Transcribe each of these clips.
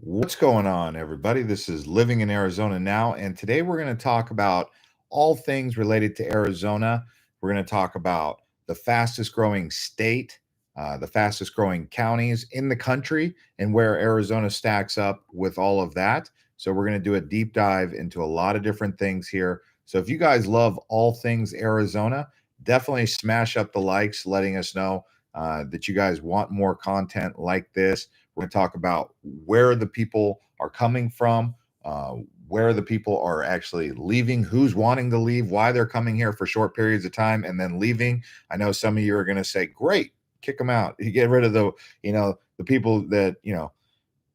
What's going on, everybody? This is Living in Arizona Now, and today we're going to talk about all things related to Arizona. We're going to talk about the fastest growing state, the fastest growing counties in the country, and where Arizona stacks up with all of that. So, we're going to do a deep dive into a lot of different things here. So, if you guys love all things Arizona, definitely smash up the likes, letting us know that you guys want more content like this. We're going to talk about where the people are coming from, uh, where the people are actually leaving, who's wanting to leave, why they're coming here for short periods of time and then leaving. I know some of you are going to say, great, kick them out. You get rid of the people that,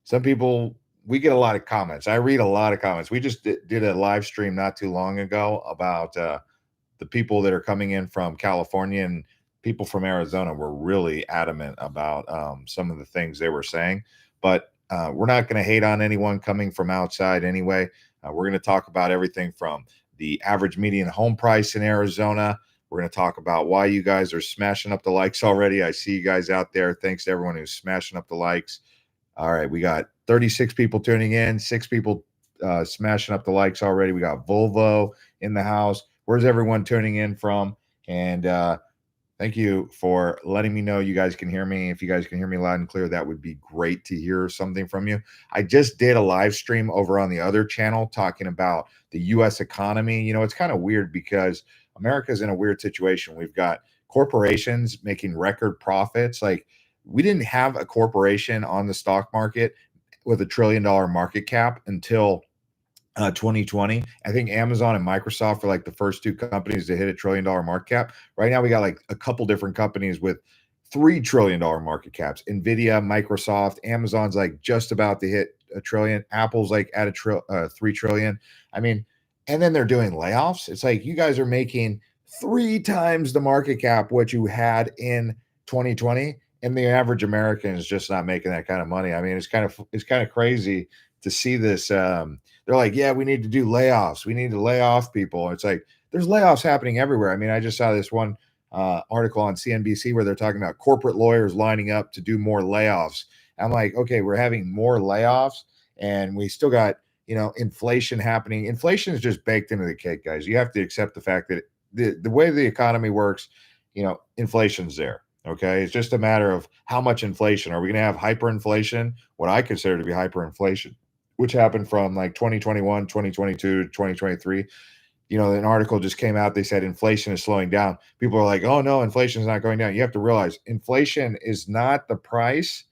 some people, we get a lot of comments. I read a lot of comments. We just did a live stream not too long ago about the people that are coming in from California, and people from Arizona were really adamant about some of the things they were saying. But we're not going to hate on anyone coming from outside anyway. We're going to talk about everything from the average median home price in Arizona. We're going to talk about why you guys are smashing up the likes already. I see you guys out there. Thanks to everyone who's smashing up the likes. All right, we got 36 people tuning in, 6 people smashing up the likes already. We got Volvo in the house. Where's everyone tuning in from? And thank you for letting me know you guys can hear me. If you guys can hear me loud and clear, that would be great to hear something from you. I just did a live stream over on the other channel talking about the U.S. economy. It's kind of weird because America's in a weird situation. We've got corporations making record profits. Like, we didn't have a corporation on the stock market with $1 trillion market cap until 2020. I think Amazon and Microsoft are like the first two companies to hit $1 trillion market cap. Right now, we got like a couple different companies with $3 trillion market caps. Nvidia, Microsoft, Amazon's like just about to hit a trillion. Apple's like at 3 trillion. I mean, and then they're doing layoffs. It's like you guys are making 3 times the market cap what you had in 2020, and the average American is just not making that kind of money. I mean, it's kind of crazy to see this. They're like, yeah, we need to do layoffs. We need to lay off people. It's like there's layoffs happening everywhere. I mean, I just saw this one article on CNBC where they're talking about corporate lawyers lining up to do more layoffs. I'm like, okay, we're having more layoffs, and we still got inflation happening. Inflation is just baked into the cake, guys. You have to accept the fact that the way the economy works, inflation's there. Okay, it's just a matter of how much inflation. Are we going to have hyperinflation? What I consider to be hyperinflation, which happened from like 2021, 2022 to 2023. An article just came out. They said inflation is slowing down. People are like, oh, no, inflation is not going down. You have to realize inflation is not the price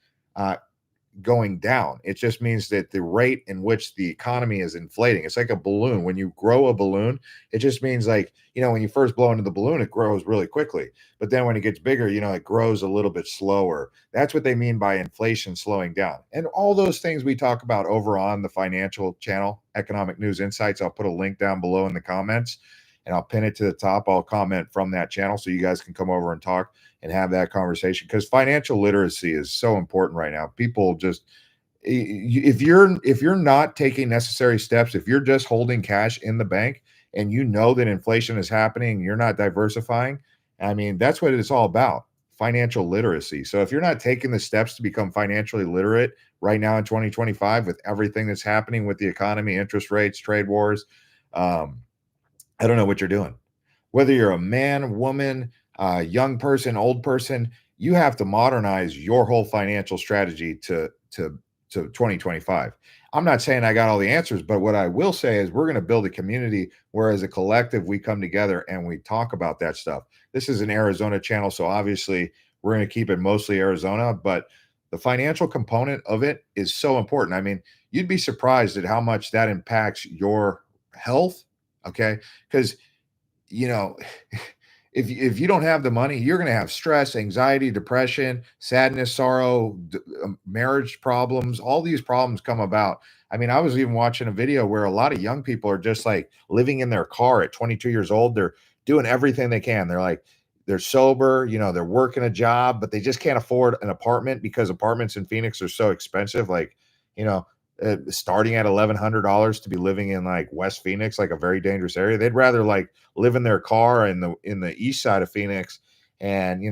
going down. It just means that the rate in which the economy is inflating. It's like a balloon. When you grow a balloon, it just means like, when you first blow into the balloon, it grows really quickly. But then when it gets bigger, it grows a little bit slower. That's what they mean by inflation slowing down. And all those things we talk about over on the financial channel, Economic News Insights. I'll put a link down below in the comments, and I'll pin it to the top. I'll comment from that channel so you guys can come over and talk and have that conversation, because financial literacy is so important right now. People just, if you're not taking necessary steps, if you're just holding cash in the bank and you know that inflation is happening, you're not diversifying. I mean, that's what it's all about, financial literacy. So if you're not taking the steps to become financially literate right now in 2025 with everything that's happening with the economy, interest rates, trade wars, I don't know what you're doing. Whether you're a man, woman, young person, old person, you have to modernize your whole financial strategy to 2025. I'm not saying I got all the answers, but what I will say is we're going to build a community where, as a collective, we come together and we talk about that stuff. This is an Arizona channel, so obviously we're going to keep it mostly Arizona, but the financial component of it is so important. I mean, you'd be surprised at how much that impacts your health. Okay, because you know, if you don't have the money, you're going to have stress, anxiety, depression, sadness, sorrow, marriage problems. All these problems come about. I mean, I was even watching a video where a lot of young people are just like living in their car at 22 years old. They're doing everything they can. They're sober, they're working a job, but they just can't afford an apartment because apartments in Phoenix are so expensive. Like, you know, starting at $1,100 to be living in like West Phoenix, like a very dangerous area. They'd rather like live in their car in the east side of Phoenix. And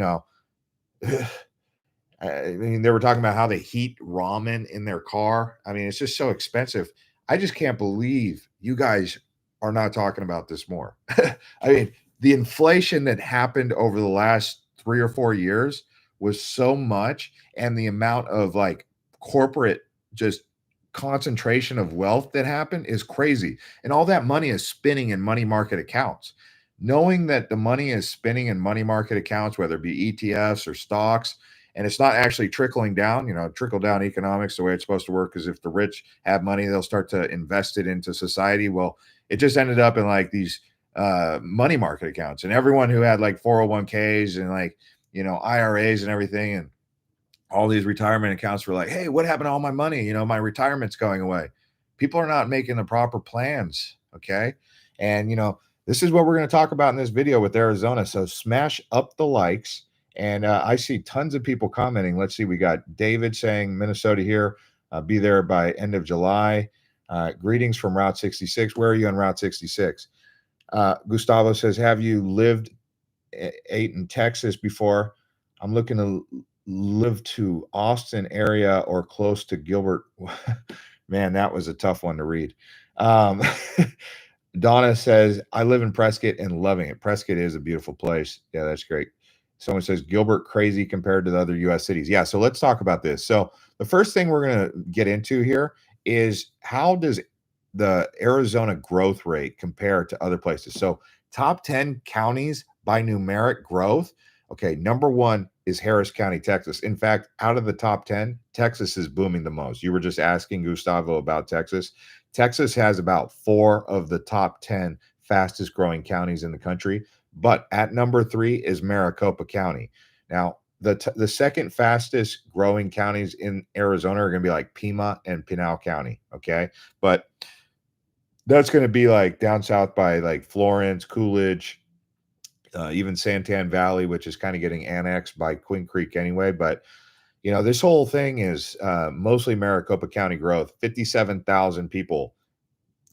I mean, they were talking about how they heat ramen in their car. I mean, it's just so expensive. I just can't believe you guys are not talking about this more. I mean, the inflation that happened over the last 3 or 4 years was so much, and the amount of like corporate just concentration of wealth that happened is crazy. And all that money is spinning in money market accounts. Knowing that the money is spinning in money market accounts, whether it be ETFs or stocks, and it's not actually trickling down, trickle down economics, the way it's supposed to work is if the rich have money, they'll start to invest it into society. Well, it just ended up in like these money market accounts, and everyone who had like 401ks and like, IRAs and everything, and all these retirement accounts were like, hey, what happened to all my money? My retirement's going away. People are not making the proper plans. Okay. And, this is what we're going to talk about in this video with Arizona. So smash up the likes. And I see tons of people commenting. Let's see. We got David saying Minnesota here. Be there by end of July. Greetings from Route 66. Where are you on Route 66? Gustavo says, have you lived ate in Texas before? I'm looking to live to Austin area or close to Gilbert. Man, that was a tough one to read. Donna says, I live in Prescott and loving it. Prescott is a beautiful place. Yeah, that's great. Someone says, Gilbert crazy compared to the other U.S. cities. Yeah, so let's talk about this. So the first thing we're going to get into here is how does the Arizona growth rate compare to other places? So top 10 counties by numeric growth. Okay, number one is Harris County, Texas. In fact, out of the top 10, Texas is booming the most. You were just asking Gustavo about Texas. Texas has about 4 of the top 10 fastest growing counties in the country, but at number 3 is Maricopa County. Now, the second fastest growing counties in Arizona are going to be like Pima and Pinal County, okay? But that's going to be like down south by like Florence, Coolidge, even Santan Valley, which is kind of getting annexed by Queen Creek anyway. But, this whole thing is mostly Maricopa County growth. 57,000 people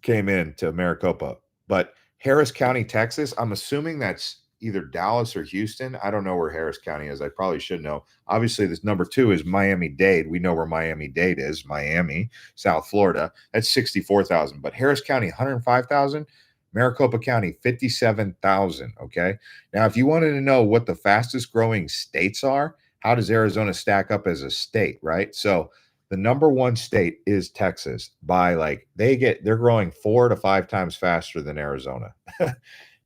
came in to Maricopa. But Harris County, Texas, I'm assuming that's either Dallas or Houston. I don't know where Harris County is. I probably should know. Obviously, this number 2 is Miami-Dade. We know where Miami-Dade is, Miami, South Florida. That's 64,000. But Harris County, 105,000. Maricopa County, 57,000. Okay. Now, if you wanted to know what the fastest growing states are, how does Arizona stack up as a state, right? So the number 1 state is Texas by like they're growing 4 to 5 times faster than Arizona.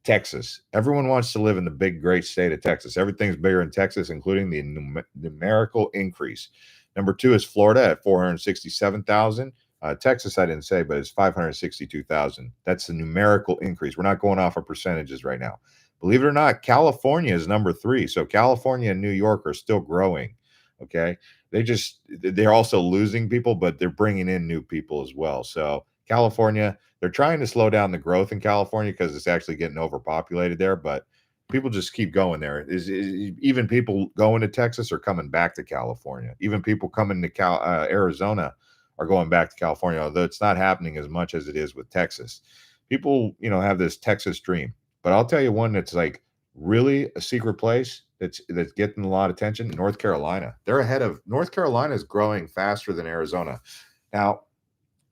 Texas. Everyone wants to live in the big, great state of Texas. Everything's bigger in Texas, including the numerical increase. Number 2 is Florida at 467,000. Texas, I didn't say, but it's 562,000. That's the numerical increase. We're not going off of percentages right now. Believe it or not, California is number 3. So California and New York are still growing. Okay. They're also losing people, but they're bringing in new people as well. So California, they're trying to slow down the growth in California because it's actually getting overpopulated there, but people just keep going there. Even people going to Texas are coming back to California. Even people coming to Arizona are going back to California, although it's not happening as much as it is with Texas. People, have this Texas dream, but I'll tell you one that's like really a secret place that's getting a lot of attention. North Carolina. They're ahead of North Carolina is growing faster than Arizona. Now,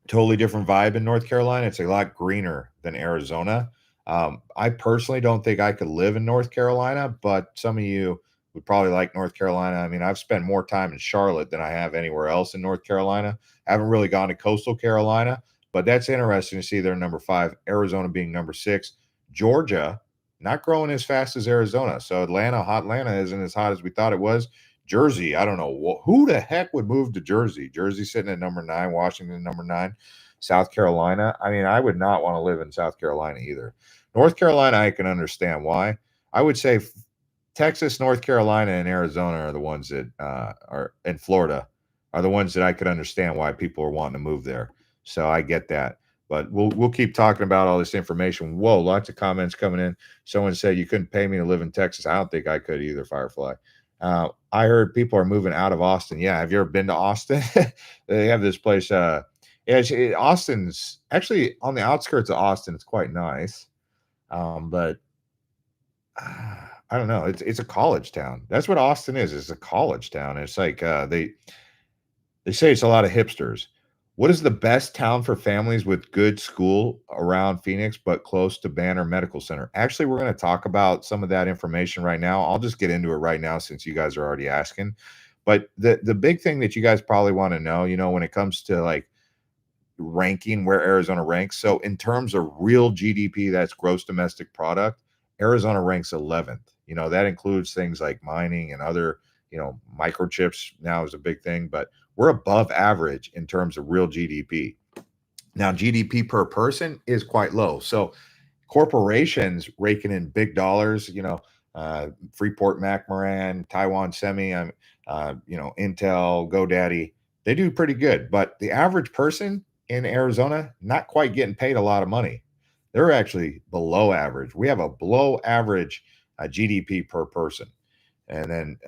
totally different vibe in North Carolina. It's a lot greener than Arizona. I personally don't think I could live in North Carolina, but some of you would probably like North Carolina. I mean, I've spent more time in Charlotte than I have anywhere else in North Carolina. I haven't really gone to coastal Carolina, but that's interesting to see they're number 5, Arizona being number 6. Georgia, not growing as fast as Arizona. So hot Atlanta isn't as hot as we thought it was. Jersey, I don't know who the heck would move to Jersey. Jersey sitting at number 9, Washington number 9, South Carolina. I mean, I would not want to live in South Carolina either. North Carolina, I can understand why. I would say Texas, North Carolina, and Arizona are the ones that are in Florida are the ones that I could understand why people are wanting to move there. So I get that. But we'll keep talking about all this information. Whoa, lots of comments coming in. Someone said you couldn't pay me to live in Texas. I don't think I could either, Firefly. I heard people are moving out of Austin. Yeah, have you ever been to Austin? They have this place. Austin's actually on the outskirts of Austin. It's quite nice, but I don't know. It's a college town. That's what Austin is. It's a college town. It's like they say it's a lot of hipsters. What is the best town for families with good school around Phoenix, but close to Banner Medical Center? Actually, we're going to talk about some of that information right now. I'll just get into it right now since you guys are already asking. But the big thing that you guys probably want to know, when it comes to like ranking where Arizona ranks. So in terms of real GDP, that's gross domestic product, Arizona ranks 11th. That includes things like mining and other, microchips now is a big thing, but we're above average in terms of real GDP. Now, GDP per person is quite low. So corporations raking in big dollars, Freeport McMoran, Taiwan Semi, Intel, GoDaddy, they do pretty good. But the average person in Arizona, not quite getting paid a lot of money. They're actually below average. We have a below average GDP per person. And then,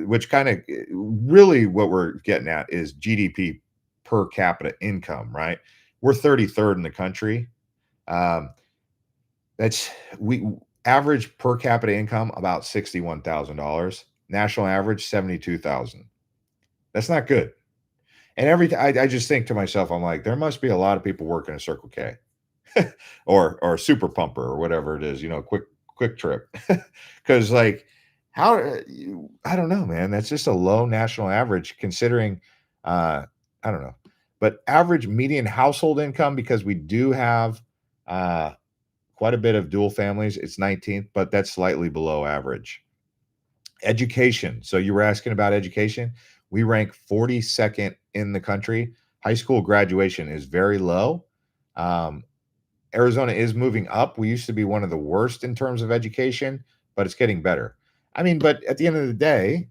which kind of really what we're getting at is GDP per capita income, right? We're 33rd in the country. Um, that's we average per capita income about $61,000. National average 72,000. That's not good. And I just think to myself, I'm like, there must be a lot of people working a Circle K or Super Pumper or whatever it is, quick trip. Because like how I don't know, man. That's just a low national average considering I don't know. But average median household income, because we do have quite a bit of dual families, it's 19th, but that's slightly below average. Education. So you were asking about education. We rank 42nd in the country. High school graduation is very low. Um, Arizona is moving up. We used to be one of the worst in terms of education, but it's getting better. I mean, but at the end of the day,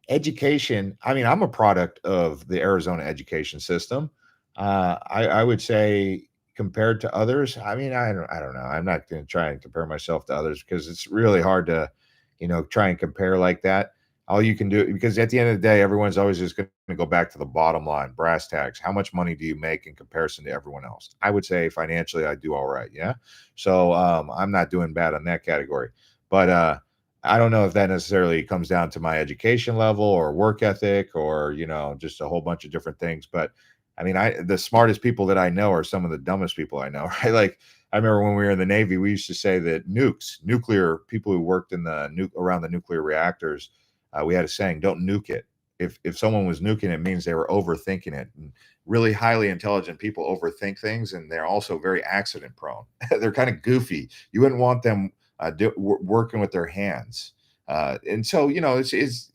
education, I mean, I'm a product of the Arizona education system. I would say compared to others, I mean, I don't know. I'm not going to try and compare myself to others because it's really hard to, try and compare like that. All you can do, because at the end of the day, everyone's always just going to go back to the bottom line, brass tacks. How much money do you make in comparison to everyone else? I would say financially, I do all right. Yeah. So I'm not doing bad on that category. But I don't know if that necessarily comes down to my education level or work ethic or, just a whole bunch of different things. But I mean, the smartest people that I know are some of the dumbest people I know, right? Like I remember when we were in the Navy, we used to say that nuclear people who worked in around the nuclear reactors, we had a saying, "Don't nuke it." If someone was nuking it, means they were overthinking it. And really highly intelligent people overthink things, and they're also very accident prone. They're kind of goofy. You wouldn't want them working with their hands. And so, it's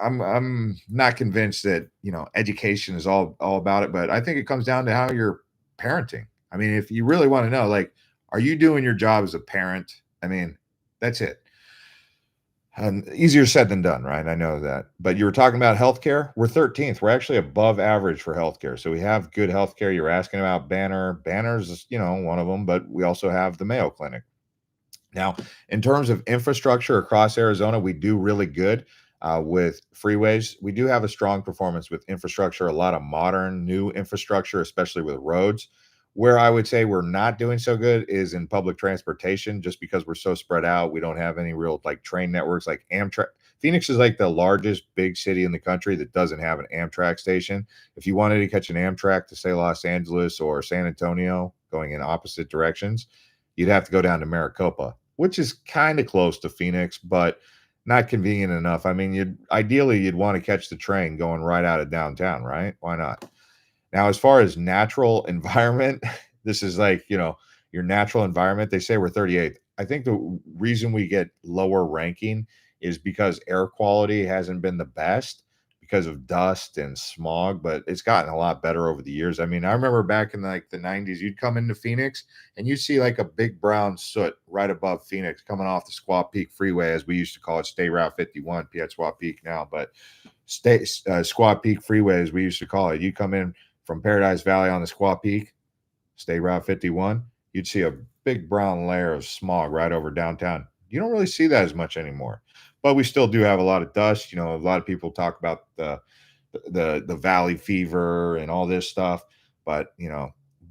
I'm not convinced that education is all about it, but I think it comes down to how you're parenting. I mean, if you really want to know, like, are you doing your job as a parent? I mean, that's it. Easier said than done, right? I know that. But you were talking about healthcare. We're 13th. We're actually above average for healthcare. So we have good healthcare. You're asking about Banner. Banner's, one of them, but we also have the Mayo Clinic. Now, in terms of infrastructure across Arizona, we do really good with freeways. We do have a strong performance with infrastructure, a lot of modern, new infrastructure, especially with roads. Where I would say we're not doing so good is in public transportation, just because we're so spread out. We don't have any real like train networks like Amtrak. Phoenix is like the largest big city in the country that doesn't have an Amtrak station. If you wanted to catch an Amtrak to say Los Angeles or San Antonio, going in opposite directions, you'd have to go down to Maricopa, which is kind of close to Phoenix, but not convenient enough. I mean, you'd want to catch the train going right out of downtown, right? Why not? Now, as far as natural environment, this is like, your natural environment. They say we're 38th. I think the reason we get lower ranking is because air quality hasn't been the best because of dust and smog, but it's gotten a lot better over the years. I mean, I remember back in like the 90s, you'd come into Phoenix and you'd see like a big brown soot right above Phoenix coming off the Squaw Peak Freeway, as we used to call it, State Route 51, Piet Squaw Peak now, but Squaw Peak Freeway, as we used to call it. You come in from Paradise Valley on the Squaw Peak, State Route 51, you'd see a big brown layer of smog right over downtown. You don't really see that as much anymore, but we still do have a lot of dust. A lot of people talk about the valley fever and all this stuff, but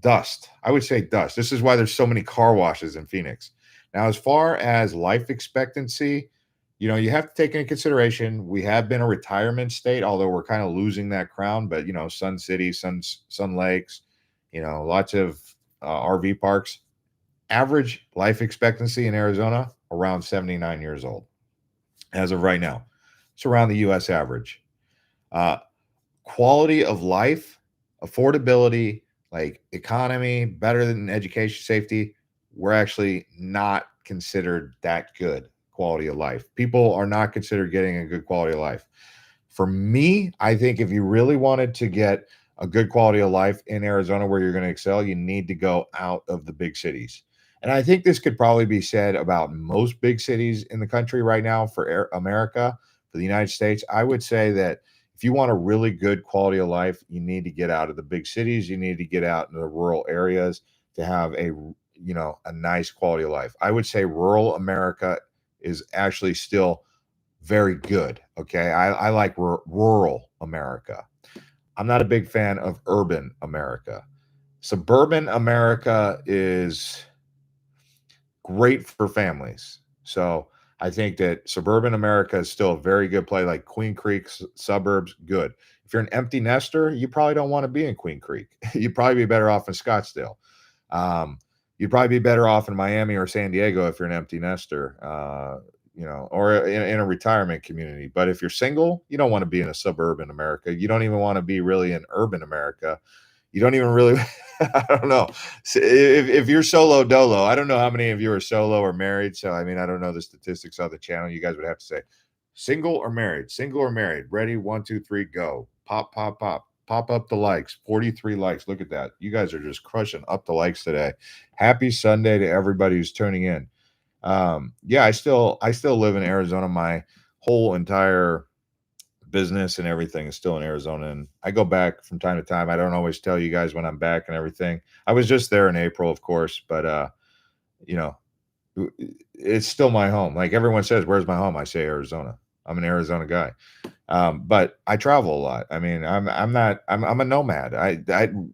dust. I would say dust. This is why there's so many car washes in Phoenix. Now, as far as life expectancy, you have to take into consideration we have been a retirement state, although we're kind of losing that crown. But Sun City, Sun Lakes, lots of RV parks. Average life expectancy in Arizona around 79 years old as of right now. It's around the U.S. average. Uh, Quality of life, affordability, like economy, better than education, safety, we're actually not considered that good quality of life. People are not considered getting a good quality of life. For me, I think if you really wanted to get a good quality of life in Arizona where you're going to excel, you need to go out of the big cities. And I think this could probably be said about most big cities in the country right now for America, for the United States. I would say that if you want a really good quality of life, you need to get out of the big cities. You need to get out into the rural areas to have a nice quality of life. I would say rural America is actually still very good. Okay. I like rural America. I'm not a big fan of urban America. Suburban America is great for families. So I think that suburban America is still a very good play, like Queen Creek suburbs, good. If you're an empty nester, you probably don't want to be in Queen Creek. You'd probably be better off in Scottsdale. Um, you'd probably be better off in Miami or San Diego if you're an empty nester, or in a retirement community. But if you're single, you don't want to be in a suburban America. You don't even want to be really in urban America. You don't even really, I don't know. If you're solo dolo, I don't know how many of you are solo or married. So, I mean, I don't know the statistics on the channel. You guys would have to say single or married, single or married. Ready? 1, 2, 3, go. Pop, pop, pop. Pop up the likes. 43 likes. Look at that. You guys are just crushing up the likes today. Happy Sunday to everybody who's tuning in. Yeah, I still live in Arizona. My whole entire business and everything is still in Arizona. And I go back from time to time. I don't always tell you guys when I'm back and everything. I was just there in April, of course, but you know, it's still my home. Like everyone says, where's my home? I say Arizona. I'm an Arizona guy. But I travel a lot. I mean, I'm a nomad.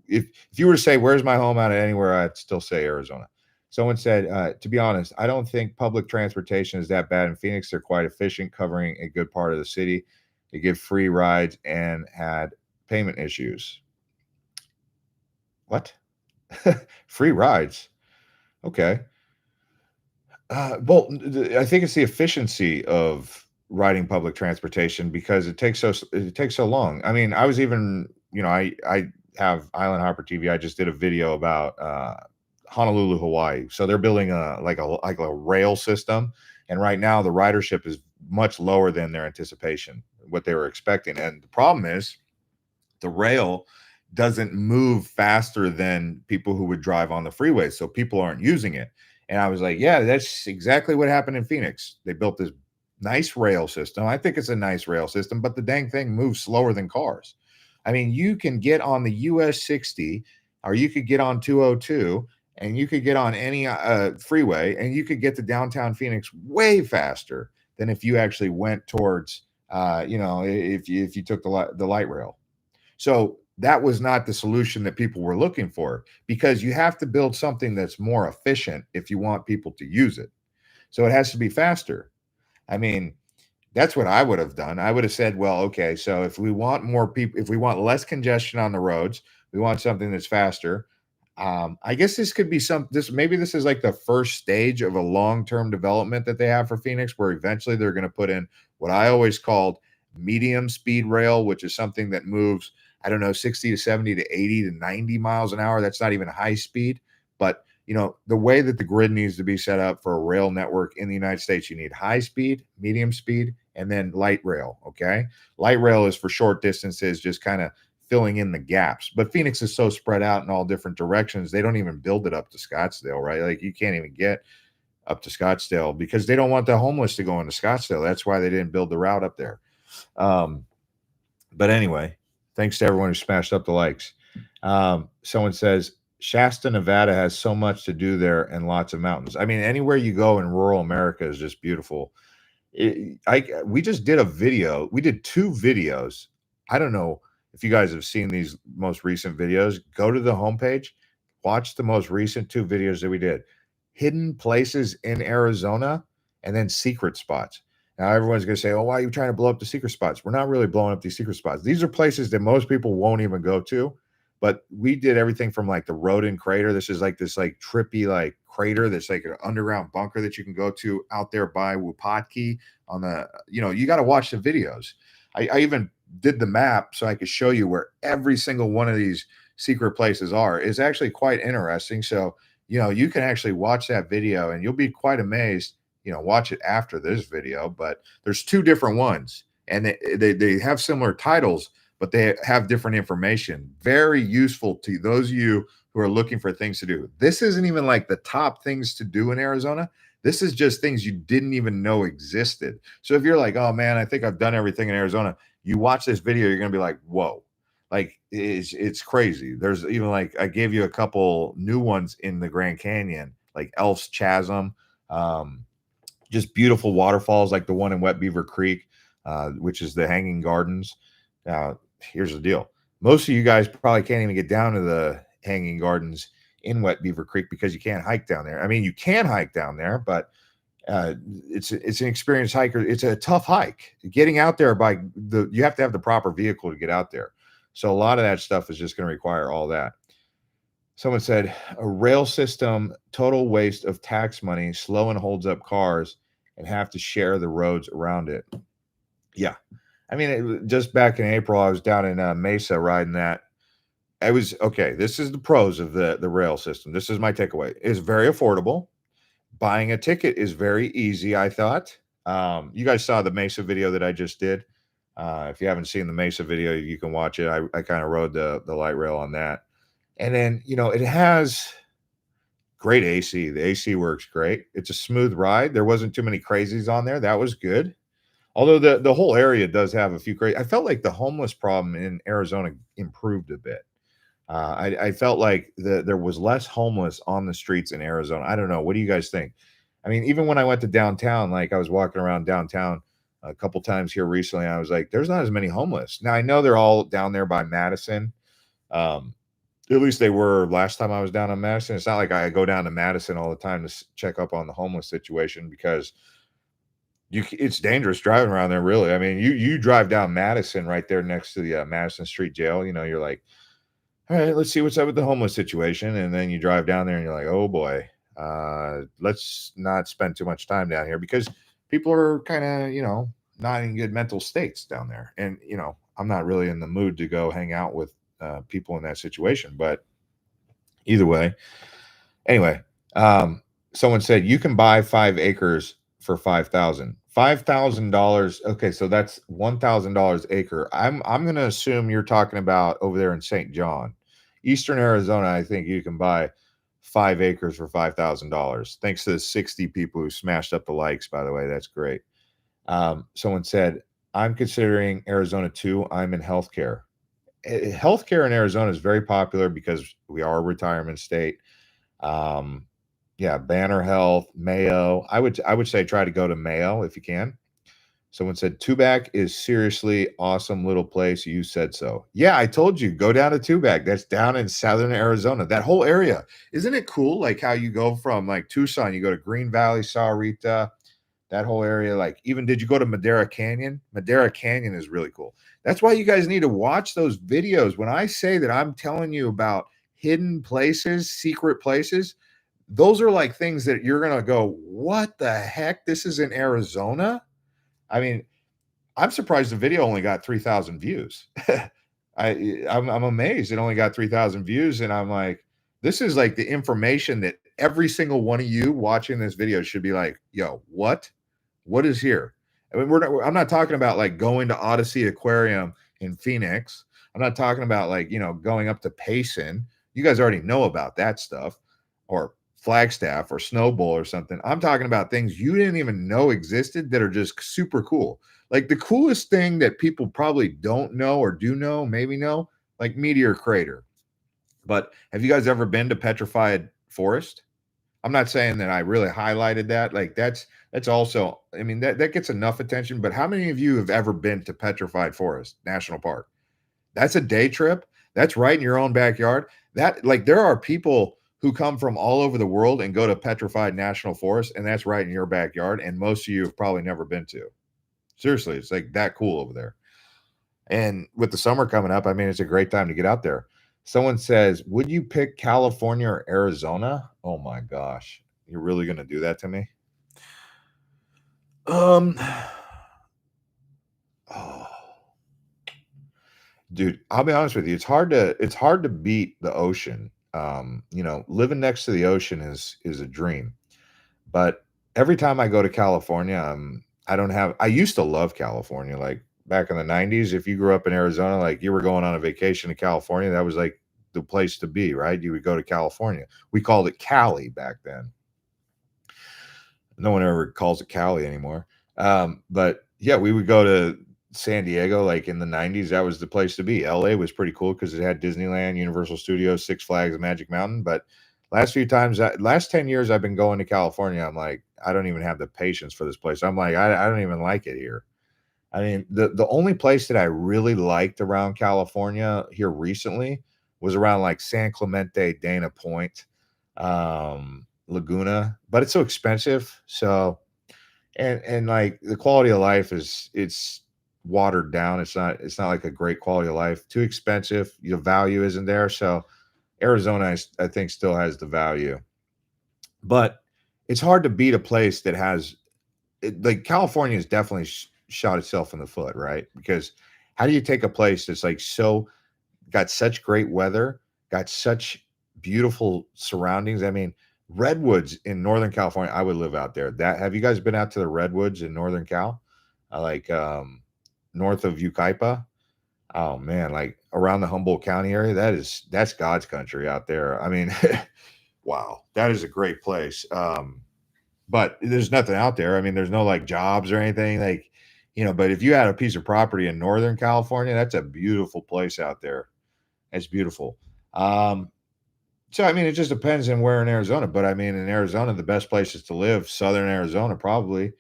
If you were to say where's my home out of anywhere, I'd still say Arizona. Someone said, to be honest, I don't think public transportation is that bad in Phoenix. They're quite efficient, covering a good part of the city. They give free rides and had payment issues. What? Free rides? Okay. Well, I think it's the efficiency of riding public transportation because it takes so long. I mean, I was even, I have Island Hopper TV. I just did a video about Honolulu, Hawaii. So they're building a rail system, and right now the ridership is much lower than their anticipation, what they were expecting. And the problem is the rail doesn't move faster than people who would drive on the freeway. So people aren't using it. And I was like, yeah, that's exactly what happened in Phoenix. They built this nice rail system. I think it's a nice rail system, but the dang thing moves slower than cars. I mean, you can get on the US 60 or you could get on 202 and you could get on any freeway and you could get to downtown Phoenix way faster than if you actually went towards, if you took the light rail. So that was not the solution that people were looking for because you have to build something that's more efficient if you want people to use it. So it has to be faster. I mean, that's what I would have done. I would have said, well, okay, so if we want more people, if we want less congestion on the roads, we want something that's faster. I guess this could be maybe this is like the first stage of a long-term development that they have for Phoenix, where eventually they're going to put in what I always called medium speed rail, which is something that moves, I don't know, 60 to 70 to 80 to 90 miles an hour. That's not even high speed. But, the way that the grid needs to be set up for a rail network in the United States, you need high speed, medium speed, and then light rail. Okay. Light rail is for short distances, just kind of filling in the gaps. But Phoenix is so spread out in all different directions, they don't even build it up to Scottsdale, right? Like you can't even get up to Scottsdale because they don't want the homeless to go into Scottsdale. That's why they didn't build the route up there. But anyway, thanks to everyone who smashed up the likes. Someone says Shasta, Nevada has so much to do there and lots of mountains. I mean, anywhere you go in rural America is just beautiful. We just did a video. We did 2 videos. I don't know if you guys have seen these most recent videos. Go to the homepage, watch the most recent 2 videos that we did. hidden places in Arizona and then secret spots. Now, everyone's going to say, oh, why are you trying to blow up the secret spots? We're not really blowing up these secret spots. These are places that most people won't even go to. But we did everything from like the Rodin crater. This is like this like trippy like crater that's like an underground bunker that you can go to out there by Wupatki on the, you got to watch the videos. I even did the map so I could show you where every single one of these secret places are. It's actually quite interesting. So, you can actually watch that video and you'll be quite amazed. Watch it after this video, but there's two different ones and they have similar titles, but they have different information. Very useful to those of you who are looking for things to do. This isn't even like the top things to do in Arizona. This is just things you didn't even know existed. So if you're like, oh man, I think I've done everything in Arizona, you watch this video, you're going to be like, whoa, like it's crazy. There's even like, I gave you a couple new ones in the Grand Canyon, like Elf's Chasm, just beautiful waterfalls like the one in Wet Beaver Creek, which is the Hanging Gardens. Now, here's the deal. Most of you guys probably can't even get down to the Hanging Gardens in Wet Beaver Creek because you can't hike down there. I mean, you can hike down there, but it's an experienced hiker. It's a tough hike. Getting out there you have to have the proper vehicle to get out there. So a lot of that stuff is just going to require all that. Someone said a rail system, total waste of tax money, slow and holds up cars and have to share the roads around it. Yeah. I mean, just back in April, I was down in Mesa riding that. I was okay. This is the pros of the rail system. This is my takeaway. It's very affordable. Buying a ticket is very easy, I thought. You guys saw the Mesa video that I just did. If you haven't seen the Mesa video, you can watch it. I kind of rode the light rail on that. And then, it has great AC. The AC works great. It's a smooth ride. There wasn't too many crazies on there. That was good. Although the whole area does have a few crazy. I felt like the homeless problem in Arizona improved a bit. I felt like there was less homeless on the streets in Arizona. I don't know. What do you guys think? I mean, even when I went to downtown, like I was walking around downtown a couple times here recently, I was like, there's not as many homeless. Now, I know they're all down there by Madison. At least they were last time I was down on Madison. It's not like I go down to Madison all the time to check up on the homeless situation because it's dangerous driving around there, really. I mean, you drive down Madison right there next to the Madison Street Jail. You're like, all right, let's see what's up with the homeless situation. And then you drive down there and you're like, oh boy, let's not spend too much time down here because people are kind of, not in good mental states down there. And, I'm not really in the mood to go hang out with people in that situation. But either way, anyway, someone said you can buy 5 acres for $5,000. Okay, so that's $1,000 acre. I'm going to assume you're talking about over there in St. John, Eastern Arizona. I think you can buy 5 acres for $5,000. Thanks to the 60 people who smashed up the likes. By the way, that's great. Someone said I'm considering Arizona too. I'm in healthcare. Healthcare in Arizona is very popular because we are a retirement state. Yeah, Banner Health, Mayo. I would say try to go to Mayo if you can. Someone said Tubac is seriously awesome little place. You said so. Yeah, I told you, go down to Tubac. That's down in southern Arizona. That whole area. Isn't it cool? Like how you go from like Tucson, you go to Green Valley, Sahuarita, that whole area. Like even did you go to Madera Canyon? Madera Canyon is really cool. That's why you guys need to watch those videos. When I say that I'm telling you about hidden places, secret places, those are like things that you're going to go, what the heck? This is in Arizona? I mean, I'm surprised the video only got 3,000 views. I'm amazed it only got 3,000 views. And I'm like, this is like the information that every single one of you watching this video should be like, yo, what? What is here? I mean, I'm not talking about like going to Odyssey Aquarium in Phoenix. I'm not talking about like, going up to Payson. You guys already know about that stuff, or Flagstaff or Snowball or something. I'm talking about things you didn't even know existed that are just super cool. Like the coolest thing that people probably don't know or do know, maybe know, like Meteor Crater. But have you guys ever been to Petrified Forest? I'm not saying that I really highlighted that. Like that's also, I mean, that gets enough attention. But how many of you have ever been to Petrified Forest National Park? That's a day trip. That's right in your own backyard. That like there are people who come from all over the world and go to Petrified National Forest, and that's right in your backyard. And most of you have probably never been to. Seriously, it's like that cool over there. And with the summer coming up, I mean, it's a great time to get out there. Someone says, would you pick California or Arizona? Oh my gosh. You're really going to do that to me? Um, oh, dude, I'll be honest with you. It's hard to beat the ocean. Living next to the ocean is a dream. But every time I go to California, I used to love California. Like back in the 90s, if you grew up in Arizona, like you were going on a vacation to California, that was like the place to be, right? You would go to California. We called it Cali back then. No one ever calls it Cali anymore. But yeah, we would go to San Diego like in the 90s. That was the place to be. LA was pretty cool because it had Disneyland, Universal Studios, Six Flags, and Magic Mountain. But last 10 years I've been going to California, I'm like, I don't even have the patience for this place. I'm like, I don't even like it here. I mean, the only place that I really liked around California here recently was around like San Clemente, Dana Point, Laguna, but it's so expensive. So and like the quality of life it's watered down. It's not like a great quality of life. Too expensive. The value isn't there. So Arizona, I think, still has the value, but it's hard to beat a place that has like California has definitely shot itself in the foot, right? Because how do you take a place that's like so got such great weather, got such beautiful surroundings? I mean, redwoods in Northern California, I would live out there. That have you guys been out to the redwoods in Northern Cal? Like north of Yucaipa? Oh man, like around the Humboldt County area, that's God's country out there. I mean, wow, that is a great place. But there's nothing out there. I mean, there's no like jobs or anything like, but if you had a piece of property in Northern California, that's a beautiful place out there. It's beautiful. Um, so I mean, it just depends on where in Arizona. But I mean, in Arizona, the best places to live, Southern Arizona, probably.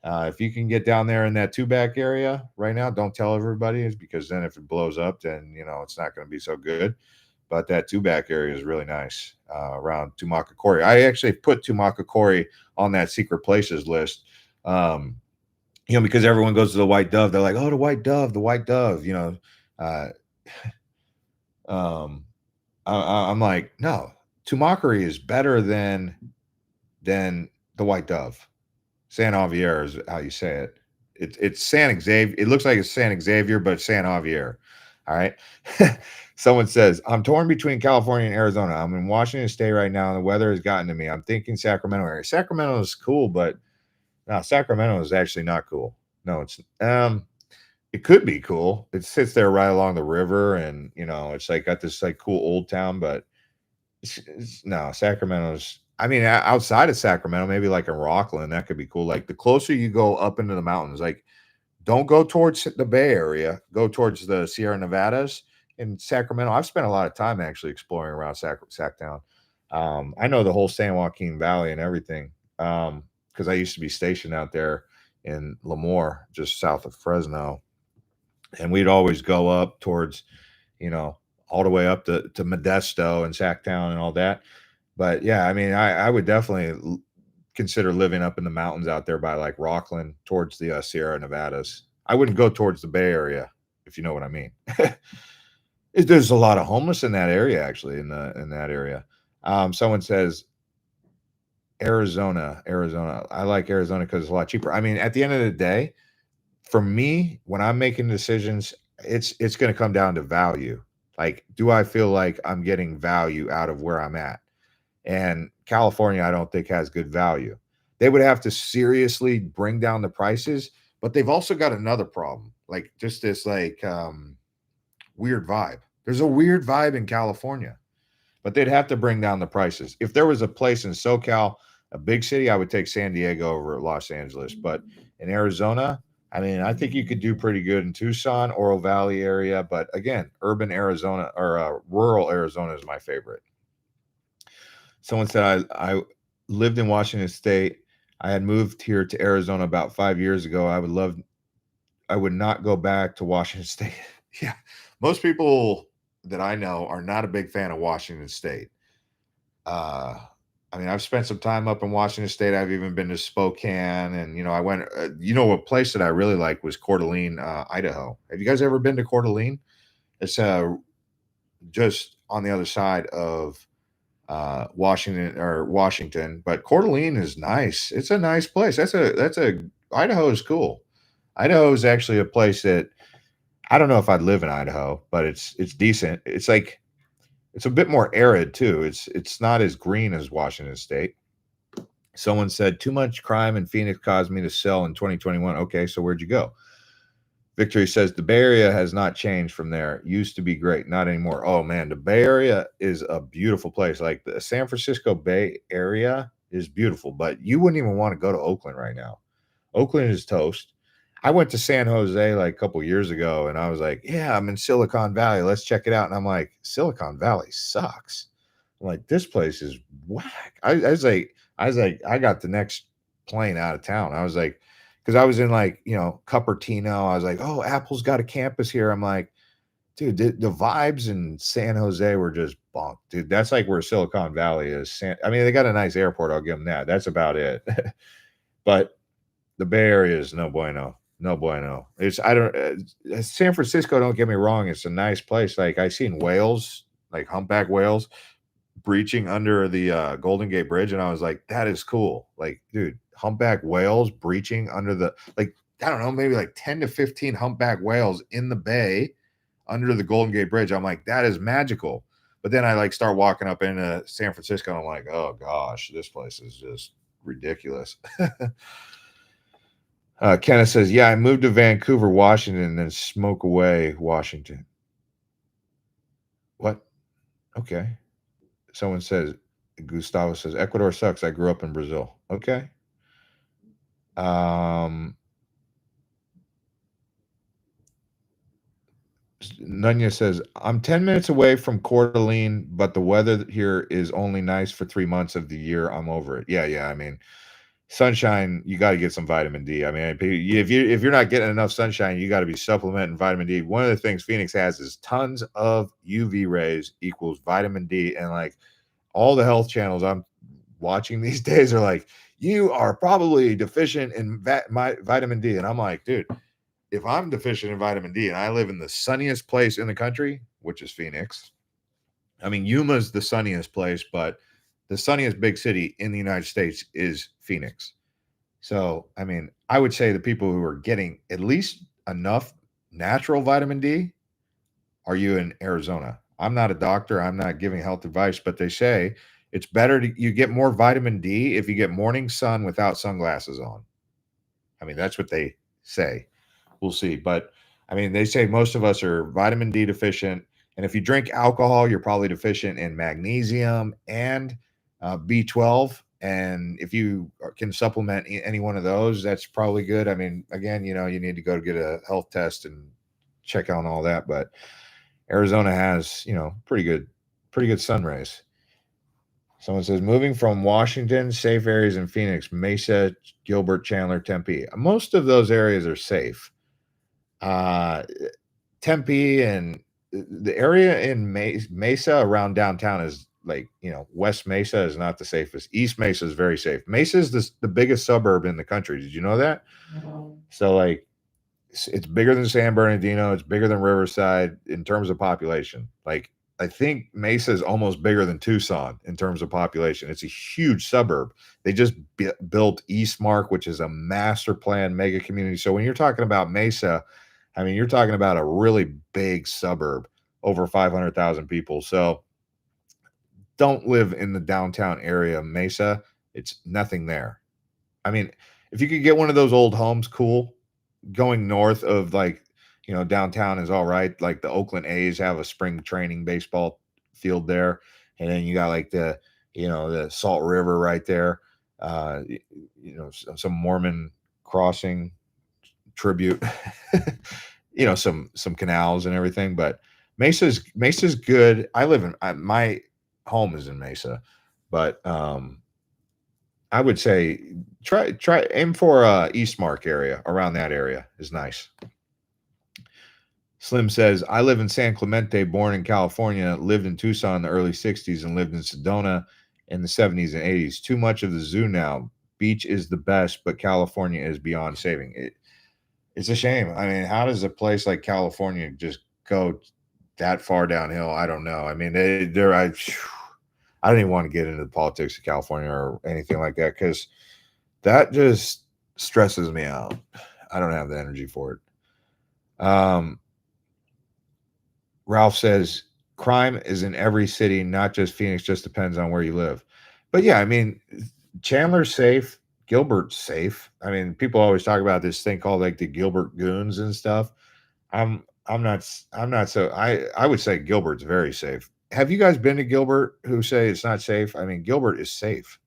If you can get down there in that two back area right now, don't tell everybody, is because then if it blows up, then it's not going to be so good. But that two back area is really nice around Tumakakori. I actually put Tumakakori on that secret places list. Because everyone goes to the White Dove. They're like, oh, the White Dove, the White Dove. Uh, um, I'm like, no, Tumakari is better than the White Dove. San Javier is how you say it. It's San Xavier. It looks like it's San Xavier, but it's San Javier. All right. Someone says, I'm torn between California and Arizona. I'm in Washington State right now, and the weather has gotten to me. I'm thinking Sacramento area. Sacramento is cool, but no, Sacramento is actually not cool. No, it could be cool. It sits there right along the river, and it's like got this like cool old town, but no, Sacramento's. I mean, outside of Sacramento, maybe like in Rockland, that could be cool. Like the closer you go up into the mountains, like don't go towards the Bay Area, go towards the Sierra Nevadas in Sacramento. I've spent a lot of time actually exploring around Sacktown. I know the whole San Joaquin Valley and everything because I used to be stationed out there in Lemoore, just south of Fresno, and we'd always go up towards, all the way up to Modesto and Sacktown and all that. But yeah, I mean, I would definitely consider living up in the mountains out there by like Rockland towards the Sierra Nevadas. I wouldn't go towards the Bay Area, if you know what I mean. There's a lot of homeless in that area, actually, in that area. Someone says Arizona. I like Arizona because it's a lot cheaper. I mean, at the end of the day, for me, when I'm making decisions, it's going to come down to value. Like, do I feel like I'm getting value out of where I'm at? And California, I don't think has good value. They would have to seriously bring down the prices, but they've also got another problem, like just this like weird vibe. There's a weird vibe in California, but they'd have to bring down the prices. If there was a place in SoCal, a big city, I would take San Diego over Los Angeles. But in Arizona, I mean, I think you could do pretty good in Tucson, Oro Valley area. But again, urban Arizona or rural Arizona is my favorite. Someone said I lived in Washington State. I had moved here to Arizona about 5 years ago. I would not go back to Washington State. Yeah. Most people that I know are not a big fan of Washington State. Uh, I mean, I've spent some time up in Washington State. I've even been to Spokane, and I went. A place that I really liked was Coeur d'Alene, Idaho. Have you guys ever been to Coeur d'Alene? It's just on the other side of Washington, but Coeur d'Alene is nice. It's a nice place. That's a Idaho is cool. Idaho is actually a place that I don't know if I'd live in Idaho, but it's decent. It's like it's a bit more arid too. It's not as green as Washington State. Someone said too much crime in Phoenix caused me to sell in 2021. Okay, so where'd you go? Victory says the Bay Area has not changed from there. Used to be great, not anymore. Oh man, the Bay Area is a beautiful place. Like the San Francisco Bay Area is beautiful, but you wouldn't even want to go to Oakland right now. Oakland is toast. I went to San Jose like a couple years ago and I was like, yeah, I'm in Silicon Valley. Let's check it out. And I'm like, Silicon Valley sucks. I'm like, this place is whack. I was like, I got the next plane out of town. I was like, because I was in like, Cupertino. I was like, oh, Apple's got a campus here. I'm like, dude, the vibes in San Jose were just bunk, dude. That's like where Silicon Valley is. I mean, they got a nice airport. I'll give them that. That's about it. But the Bay Area is no bueno. No bueno. It's I don't San Francisco, don't get me wrong, it's a nice place. Like I seen whales, like humpback whales breaching under the Golden Gate Bridge, and I was like, that is cool. Like, dude, humpback whales breaching under the like I don't know, maybe like 10 to 15 humpback whales in the bay under the Golden Gate Bridge. I'm like, that is magical. But then I like start walking up into San Francisco, and I'm like, oh gosh, this place is just ridiculous. Kenneth says, yeah, I moved to Vancouver, Washington, and then Smoke Away, Washington. What? Okay. Someone says, Gustavo says, Ecuador sucks. I grew up in Brazil. Okay. Nunya says, I'm 10 minutes away from Coeur d'Alene, but the weather here is only nice for 3 months of the year. I'm over it. Yeah. I mean, sunshine, you got to get some vitamin D. I mean, if you're not getting enough sunshine, you got to be supplementing vitamin D. One of the things Phoenix has is tons of UV rays equals vitamin D, and like all the health channels I'm watching these days are like, you are probably deficient in my vitamin D, and I'm like, dude, if I'm deficient in vitamin D and I live in the sunniest place in the country, which is Phoenix. I mean, Yuma's the sunniest place, but the sunniest big city in the United States is Phoenix. So, I mean, I would say the people who are getting at least enough natural vitamin D are you in Arizona. I'm not a doctor. I'm not giving health advice, but they say it's better you get more vitamin D if you get morning sun without sunglasses on. I mean, that's what they say. We'll see. But I mean, they say most of us are vitamin D deficient. And if you drink alcohol, you're probably deficient in magnesium and B12. And if you can supplement any one of those, that's probably good. I mean, again, you need to go to get a health test and check on all that. But Arizona has, pretty good sun rays. Someone says moving from Washington, safe areas in Phoenix, Mesa, Gilbert, Chandler, Tempe. Most of those areas are safe. Uh, Tempe and the area in Mesa around downtown is like, West Mesa is not the safest. East Mesa is very safe. Mesa is the biggest suburb in the country. Did you know that? So like it's bigger than San Bernardino. It's bigger than Riverside in terms of population. Like I think Mesa is almost bigger than Tucson in terms of population. It's a huge suburb. They just built Eastmark, which is a master plan mega community. So when you're talking about Mesa, I mean, you're talking about a really big suburb, over 500,000 people. So don't live in the downtown area of Mesa. It's nothing there. I mean, if you could get one of those old homes, cool. Going north of like, downtown is all right. Like the Oakland A's have a spring training baseball field there. And then you got like the Salt River right there. Some Mormon crossing tribute, some canals and everything. But Mesa's good. My home is in Mesa, but I would say try aim for Eastmark area. Around that area is nice. Slim says, I live in San Clemente, born in California, lived in Tucson in the early 60s and lived in Sedona in the 70s and 80s. Too much of the zoo now. Beach is the best, but California is beyond saving. It's a shame. I mean, how does a place like California just go that far downhill? I don't know. I mean, I don't even want to get into the politics of California or anything like that because that just stresses me out. I don't have the energy for it. Ralph says crime is in every city, not just Phoenix, just depends on where you live. But yeah, I mean, Chandler's safe, Gilbert's safe. I mean, people always talk about this thing called like the Gilbert goons and stuff. I'm not so I would say Gilbert's very safe. Have you guys been to Gilbert who say it's not safe? I mean, Gilbert is safe.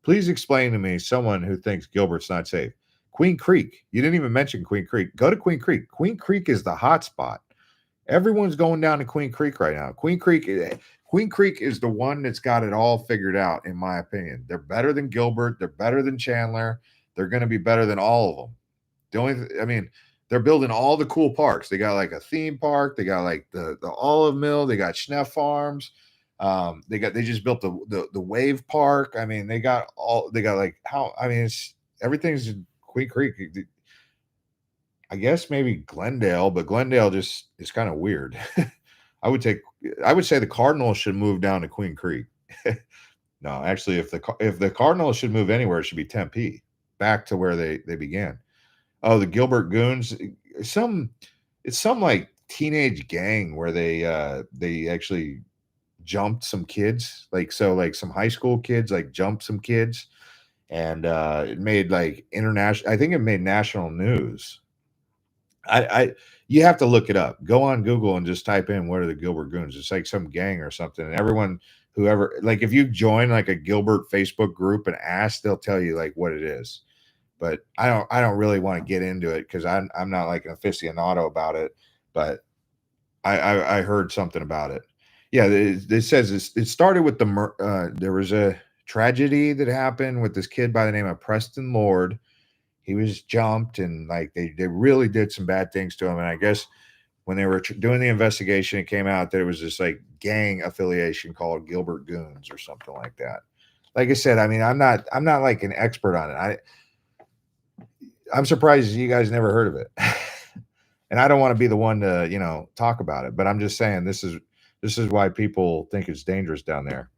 Please explain to me someone who thinks Gilbert's not safe. Queen Creek. You didn't even mention Queen Creek. Go to Queen Creek. Queen Creek is the hot spot. Everyone's going down to Queen Creek right now. Queen Creek is the one that's got it all figured out, in my opinion. They're better than Gilbert. They're better than Chandler. They're going to be better than all of them. I mean, they're building all the cool parks. They got like a theme park. They got like the olive mill. They got Schneff Farms. They just built the wave park. I mean, they got like how I mean it's everything's in Queen Creek. I guess maybe Glendale, but Glendale just is kind of weird. I would say the Cardinals should move down to Queen Creek. No, actually, if the Cardinals should move anywhere, it should be Tempe, back to where they began. Oh, the Gilbert Goons. It's some like teenage gang where they actually jumped some kids. Like some high school kids like jumped some kids and it made like international I think it made national news. I you have to look it up. Go on Google and just type in what are the Gilbert Goons. It's like some gang or something. And everyone whoever like if you join like a Gilbert Facebook group and ask, they'll tell you like what it is. But I don't really want to get into it because I'm not like an aficionado about it. But I heard something about it. Yeah, it says it started with there was a tragedy that happened with this kid by the name of Preston Lord. He was jumped and like they really did some bad things to him. And I guess when they were doing the investigation, it came out that it was this like gang affiliation called Gilbert Goons or something like that. Like I said, I mean, I'm not like an expert on it. I'm surprised you guys never heard of it. And I don't want to be the one to, talk about it, but I'm just saying this is why people think it's dangerous down there.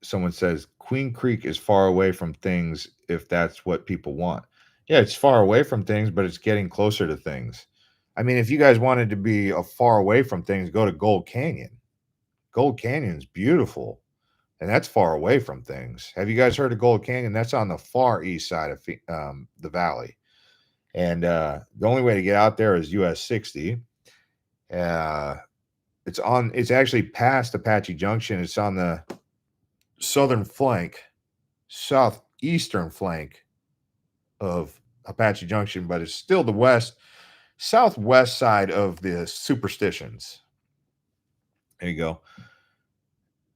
Someone says Queen Creek is far away from things if that's what people want. Yeah, it's far away from things, but it's getting closer to things. I mean, if you guys wanted to be far away from things, go to Gold Canyon. Gold Canyon's beautiful, and that's far away from things. Have you guys heard of Gold Canyon? That's on the far east side of the valley. And the only way to get out there is US 60. It's actually past Apache Junction. It's on the southeastern flank of Apache Junction, but it's still the southwest side of the Superstitions. There you go.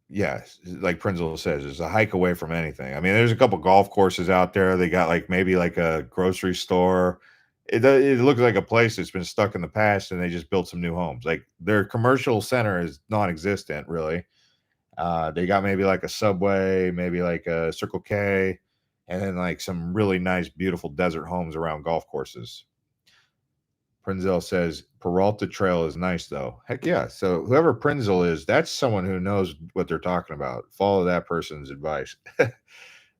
Yeah, like Prinzel says, it's a hike away from anything. I mean, there's a couple golf courses out there. They got like maybe like a grocery store. It looks like a place that's been stuck in the past, and they just built some new homes. Like their commercial center is non-existent, really. They got maybe like a Subway, maybe like a Circle K, and then like some really nice, beautiful desert homes around golf courses. Prinzel says Peralta Trail is nice though. Heck yeah. So whoever Prinzel is, that's someone who knows what they're talking about. Follow that person's advice.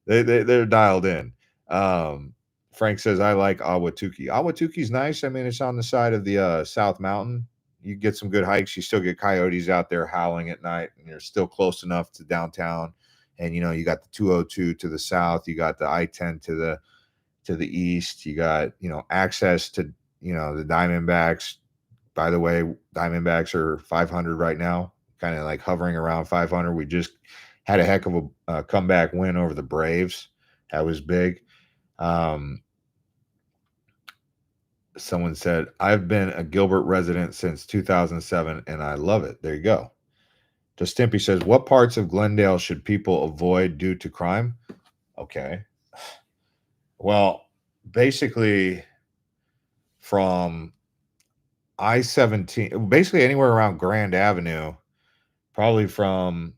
They're dialed in. Frank says I like Awatuki. Awatuki's nice. I mean, it's on the side of the South Mountain. You get some good hikes. You still get coyotes out there howling at night, and you're still close enough to downtown. And you got the 202 to the south. You got the I-10 to the east. You got access to the Diamondbacks. By the way, Diamondbacks are 500 right now, kind of like hovering around 500. We just had a heck of a comeback win over the Braves. That was big. Someone said, I've been a Gilbert resident since 2007, and I love it. There you go. Just Stimpy says, what parts of Glendale should people avoid due to crime? Okay. Well, basically from I-17, basically anywhere around Grand Avenue probably from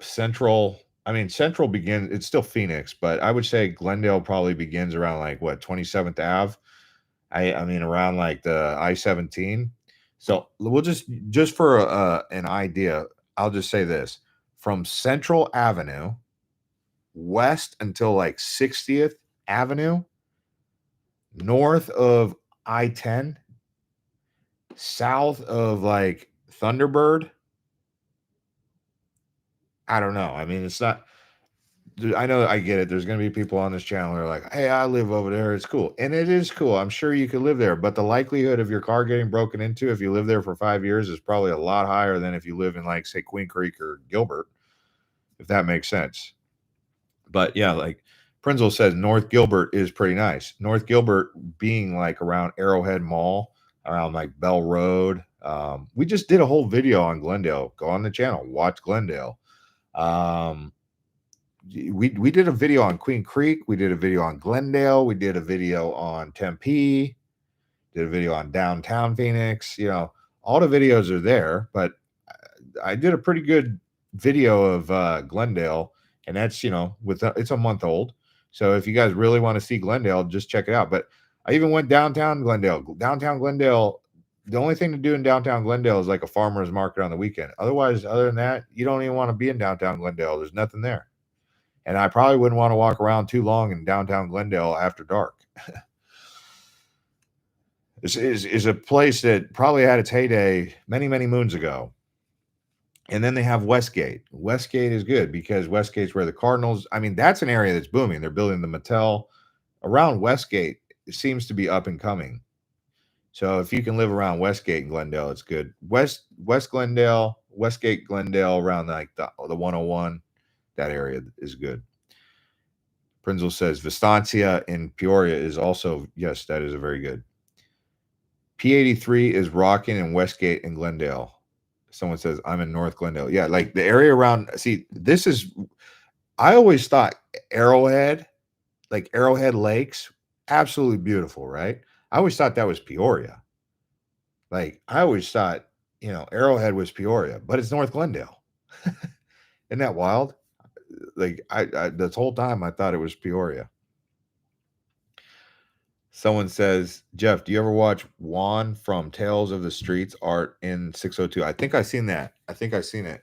Central. I mean, Central begins, it's still Phoenix, but I would say Glendale probably begins around like what, 27th Ave. I mean around like the I-17. So we'll just for an idea, I'll just say this. From Central Avenue west until like 60th Avenue, north of I-10, south of like Thunderbird. I don't know. I mean, it's not. I know, I get it. There's going to be people on this channel who are like, "Hey, I live over there. It's cool." And it is cool. I'm sure you could live there, but the likelihood of your car getting broken into if you live there for 5 years is probably a lot higher than if you live in like say Queen Creek or Gilbert, if that makes sense. But yeah, like Prinzel says, North Gilbert is pretty nice. North Gilbert being like around Arrowhead Mall, around like Bell Road. We just did a whole video on Glendale. Go on the channel, watch Glendale. We did a video on Queen Creek. We did a video on Glendale. We did a video on Tempe. Did a video on downtown Phoenix. You know, all the videos are there, but I did a pretty good video of Glendale, and that's, you know, it's a month old. So if you guys really want to see Glendale, just check it out. But I even went downtown Glendale. Downtown Glendale, the only thing to do in downtown Glendale is like a farmer's market on the weekend. Otherwise, other than that, you don't even want to be in downtown Glendale. There's nothing there. And I probably wouldn't want to walk around too long in downtown Glendale after dark. This is a place that probably had its heyday many, many moons ago. And then they have Westgate. Westgate is good because Westgate's where the Cardinals, I mean, that's an area that's booming. They're building the Mattel around Westgate. It seems to be up and coming. So if you can live around Westgate and Glendale, it's good. West Glendale, Westgate, Glendale, around like the 101, that area is good. Prinzel says Vistancia in Peoria is also, yes, that is a very good. P83 is rocking in Westgate and Glendale. Someone says I'm in North Glendale. Yeah, like the area around. See, this is. I always thought Arrowhead, like Arrowhead Lakes, absolutely beautiful, right? I always thought that was Peoria. Like I always thought, you know, Arrowhead was Peoria, but it's North Glendale. Isn't that wild? Like I this whole time I thought it was Peoria. Someone says, Jeff, do you ever watch Juan from Tales of the Streets Art in 602? I think I've seen that. I think I've seen it.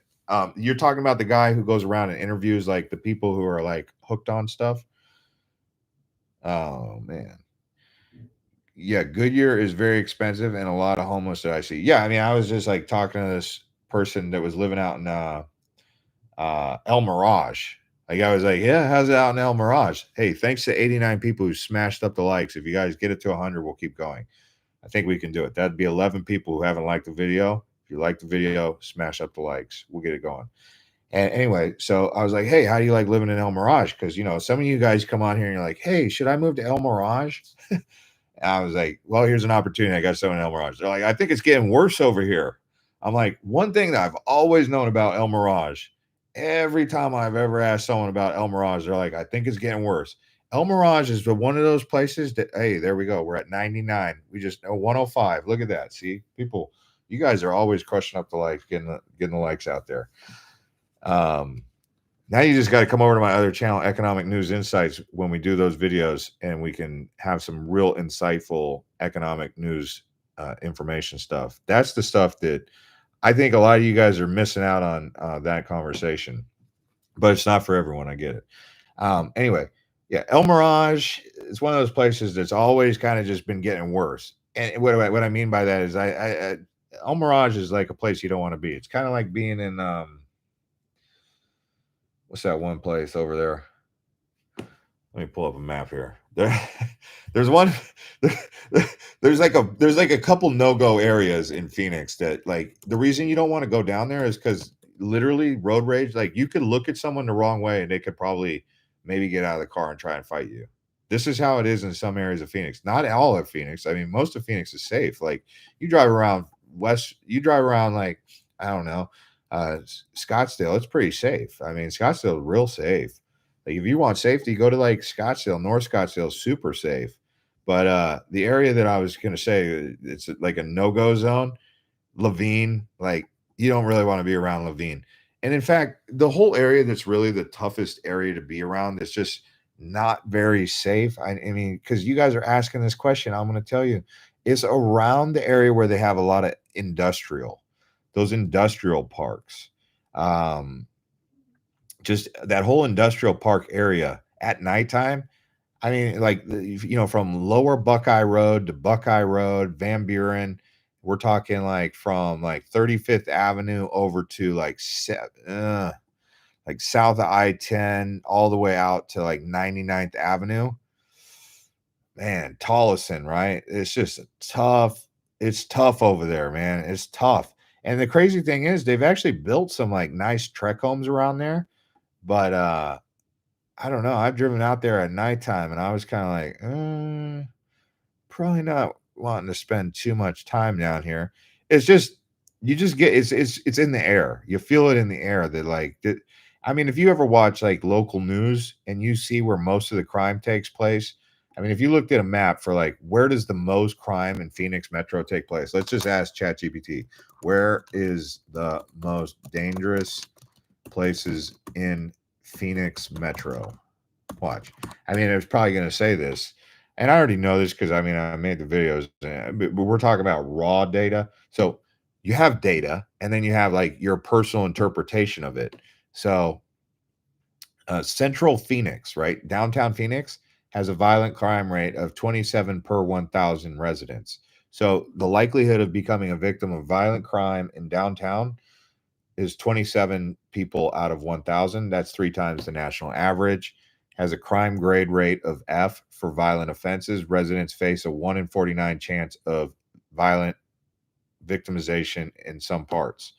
You're talking about the guy who goes around and interviews like the people who are like hooked on stuff. Oh man. Yeah, Goodyear is very expensive and a lot of homeless that I see. Yeah, I mean, I was just like talking to this person that was living out in El Mirage. Like I was like, yeah, how's it out in El Mirage? Hey, thanks to 89 people who smashed up the likes. If you guys get it to 100, we'll keep going. I think we can do it. That'd be 11 people who haven't liked the video. If you like the video, smash up the likes. We'll get it going. And anyway, so I was like, hey, how do you like living in El Mirage? Because, you know, some of you guys come on here and you're like, hey, should I move to El Mirage? I was like, well, here's an opportunity. I got someone in El Mirage. They're like, I think it's getting worse over here. I'm like, one thing that I've always known about El Mirage, every time I've ever asked someone about El Mirage, they're like, I think it's getting worse. El Mirage is one of those places that, hey, there we go. We're at 99. We just know 105. Look at that. See, people, you guys are always crushing up the likes, getting the likes out there. Now you just got to come over to my other channel, Economic News Insights, when we do those videos, and we can have some real insightful economic news information stuff. That's the stuff that I think a lot of you guys are missing out on that conversation, but it's not for everyone. I get it. Anyway, yeah, El Mirage is one of those places that's always kind of just been getting worse. And what I mean by that is El Mirage is like a place you don't want to be. It's kind of like being in what's that one place over there? Let me pull up a map here. There's one. There's like a couple no-go areas in Phoenix that, like, the reason you don't want to go down there is because literally road rage. Like, you could look at someone the wrong way and they could probably maybe get out of the car and try and fight you. This is how it is in some areas of Phoenix. Not all of Phoenix. I mean, most of Phoenix is safe. Like, you drive around like, I don't know, Scottsdale. It's pretty safe. I mean, Scottsdale is real safe. Like if you want safety, go to like Scottsdale. North Scottsdale is super safe. But the area that I was gonna say, it's like a no-go zone, Levine, like, you don't really want to be around Laveen. And in fact, the whole area that's really the toughest area to be around is just not very safe. I mean, because you guys are asking this question, I'm going to tell you, it's around the area where they have a lot of industrial, those industrial parks. Um, just that whole industrial park area at nighttime. I mean, like, from Lower Buckeye Road to Buckeye Road, Van Buren, we're talking like from like 35th Avenue over to like south of I-10 all the way out to like 99th Avenue. Man, Tolleson, right? It's just tough. It's tough over there, man. It's tough. And the crazy thing is they've actually built some like nice trek homes around there, but I don't know. I've driven out there at nighttime and I was kind of like, probably not wanting to spend too much time down here. It's just you just get it's in the air. You feel it in the air that like that. I mean, if you ever watch like local news and you see where most of the crime takes place, I mean, if you looked at a map for like where does the most crime in Phoenix Metro take place, let's just ask ChatGPT, where is the most dangerous places in Phoenix Metro? Watch. I mean, it's probably going to say this, and I already know this because I mean I made the videos, but we're talking about raw data. So you have data, and then you have like your personal interpretation of it. So Central Phoenix, right, downtown Phoenix has a violent crime rate of 27 per 1,000 residents. So the likelihood of becoming a victim of violent crime in downtown is 27 people out of 1,000. That's 3 times the national average. Has a crime grade rate of F for violent offenses. Residents face a 1 in 49 chance of violent victimization in some parts.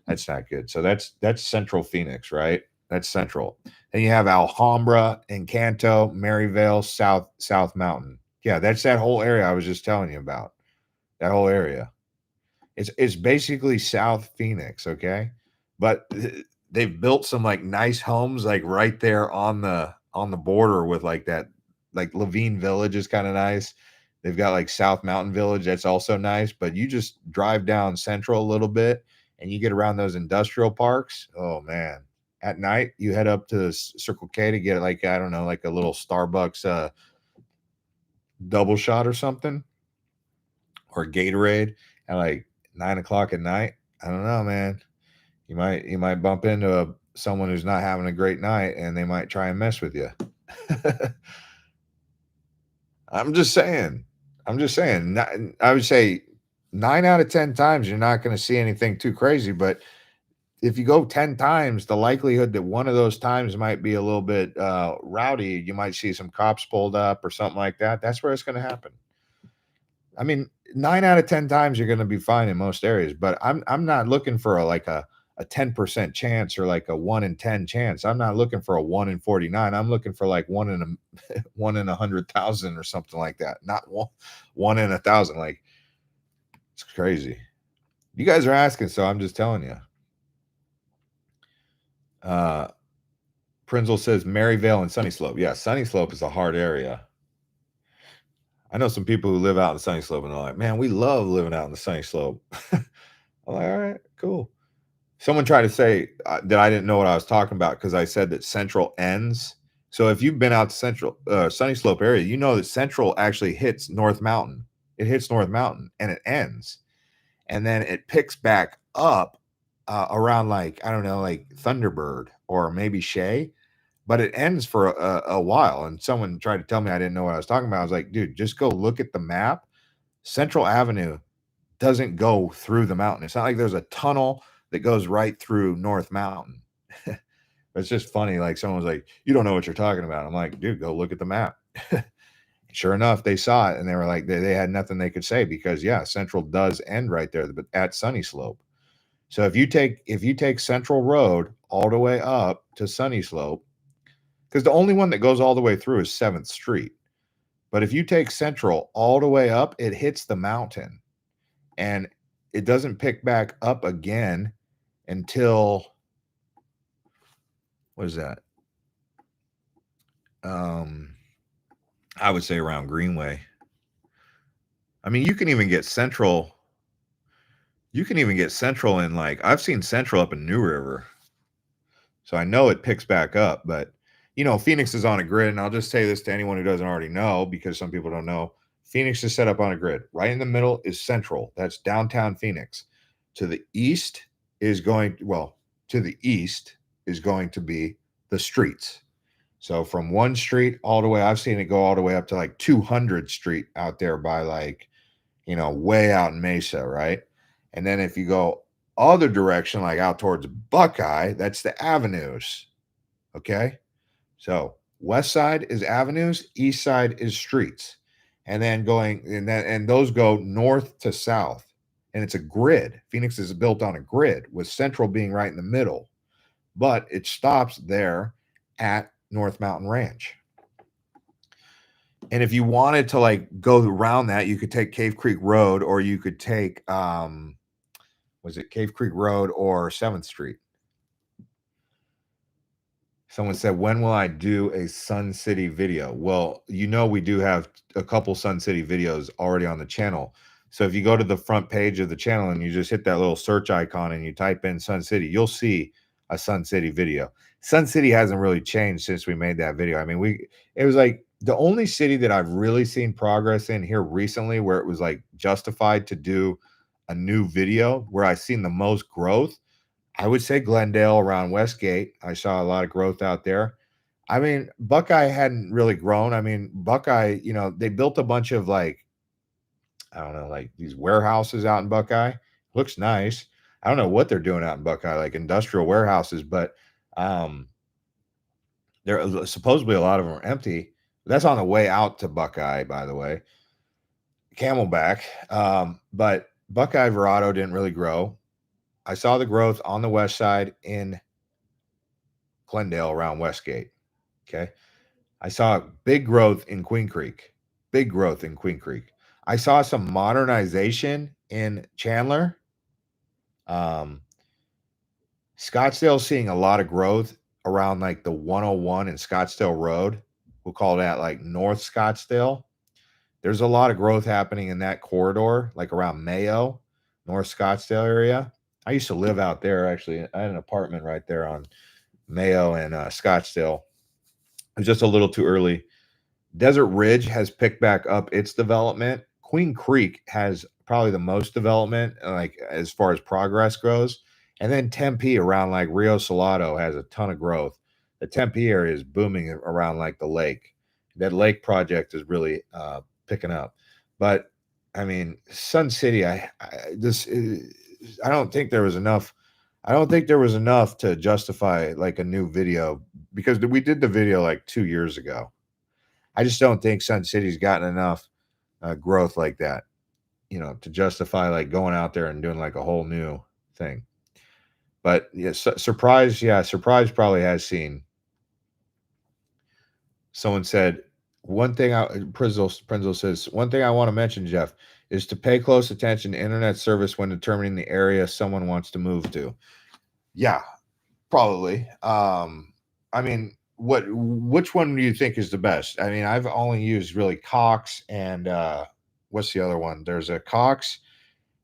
That's not good. So that's Central Phoenix, right? That's Central. Then you have Alhambra, Encanto, Maryvale, South Mountain. Yeah, that's that whole area I was just telling you about. That whole area. It's basically South Phoenix, okay? But they've built some like nice homes like right there on the border with like that, like Levine Village is kind of nice. They've got like South Mountain Village that's also nice, but you just drive down Central a little bit and you get around those industrial parks. Oh man. At night, you head up to Circle K to get like I don't know, like a little Starbucks double shot or something, or Gatorade at like 9 o'clock at night. I don't know, man. You might bump into someone who's not having a great night, and they might try and mess with you. I'm just saying. I'm just saying. I would say 9 out of 10 times you're not going to see anything too crazy, but if you go 10 times, the likelihood that one of those times might be a little bit rowdy, you might see some cops pulled up or something like that. That's where it's going to happen. I mean, 9 out of 10 times you're going to be fine in most areas, but I'm not looking for a 10% chance or like a 1 in 10 chance. I'm not looking for a 1 in 49. I'm looking for like one in a 1 in 100,000 or something like that. Not one in 1,000. Like it's crazy. You guys are asking, so I'm just telling you. Prinzel says Maryvale and Sunny Slope. Yeah, Sunny Slope is a hard area. I know some people who live out in Sunny Slope and they're like, man, we love living out in the Sunny Slope. I'm like, all right, cool. Someone tried to say that I didn't know what I was talking about because I said that Central ends. So if you've been out to Central Sunny Slope area, you know that Central actually hits North Mountain. It hits North Mountain and it ends, and then it picks back up around like I don't know, like Thunderbird or maybe Shea, but it ends for a while. And someone tried to tell me I didn't know what I was talking about. I was like, dude, just go look at the map. Central Avenue doesn't go through the mountain. It's not like there's a tunnel that goes right through North Mountain. It's just funny. Like someone was like, you don't know what you're talking about. I'm like, dude, go look at the map. Sure enough, they saw it and they were like, they had nothing they could say because yeah, Central does end right there, but at Sunny Slope. So if you take Central Road all the way up to Sunny Slope, because the only one that goes all the way through is 7th Street. But if you take Central all the way up, it hits the mountain and it doesn't pick back up again until what is that? I would say around Greenway. I mean, you can even get Central. You can even get Central in, like I've seen Central up in New River, so I know it picks back up, but, Phoenix is on a grid, and I'll just say this to anyone who doesn't already know, because some people don't know. Phoenix is set up on a grid. Right in the middle is Central. That's downtown Phoenix. To the east to the east is going to be the streets. So from one street all the way, I've seen it go all the way up to like 200 Street out there by like, way out in Mesa, right? And then if you go other direction, like out towards Buckeye, that's the avenues. Okay. So west side is avenues, east side is streets. And then and those go north to south. And it's a grid. Phoenix is built on a grid with Central being right in the middle, but it stops there at North Mountain Ranch. And if you wanted to like go around that, you could take Cave Creek Road, or you could take was it Cave Creek Road or 7th Street? Someone said, when will I do a Sun City video? Well, we do have a couple Sun City videos already on the channel. So if you go to the front page of the channel and you just hit that little search icon and you type in Sun City, you'll see a Sun City video. Sun City hasn't really changed since we made that video. I mean, it was like the only city that I've really seen progress in here recently where it was like justified to do a new video, where I've seen the most growth, I would say Glendale around Westgate. I saw a lot of growth out there. I mean, Buckeye hadn't really grown. I mean, Buckeye, they built a bunch of like, I don't know, like these warehouses out in Buckeye. Looks nice. I don't know what they're doing out in Buckeye, like industrial warehouses, but there are supposedly a lot of them are empty. That's on the way out to Buckeye, by the way. Camelback. But Buckeye Verado didn't really grow. I saw the growth on the west side in Glendale around Westgate. Okay. I saw big growth in Queen Creek. Big growth in Queen Creek. I saw some modernization in Chandler. Scottsdale seeing a lot of growth around like the 101 and Scottsdale Road. We'll call that like North Scottsdale. There's a lot of growth happening in that corridor, like around Mayo, North Scottsdale area. I used to live out there, actually. I had an apartment right there on Mayo and Scottsdale. It was just a little too early. Desert Ridge has picked back up its development. Queen Creek has probably the most development, like as far as progress goes. And then Tempe around like Rio Salado has a ton of growth. The Tempe area is booming around like the lake. That lake project is really picking up. But I mean, Sun City, I don't think there was enough. I don't think there was enough to justify like a new video, because we did the video like 2 years ago. I just don't think Sun City's gotten enough growth like that, to justify like going out there and doing like a whole new thing. But yes, Surprise probably has seen. Someone said, Prinzel says, one thing I want to mention, Jeff, is to pay close attention to internet service when determining the area someone wants to move to. Yeah, probably. I mean, which one do you think is the best? I mean, I've only used really Cox and what's the other one? There's a Cox,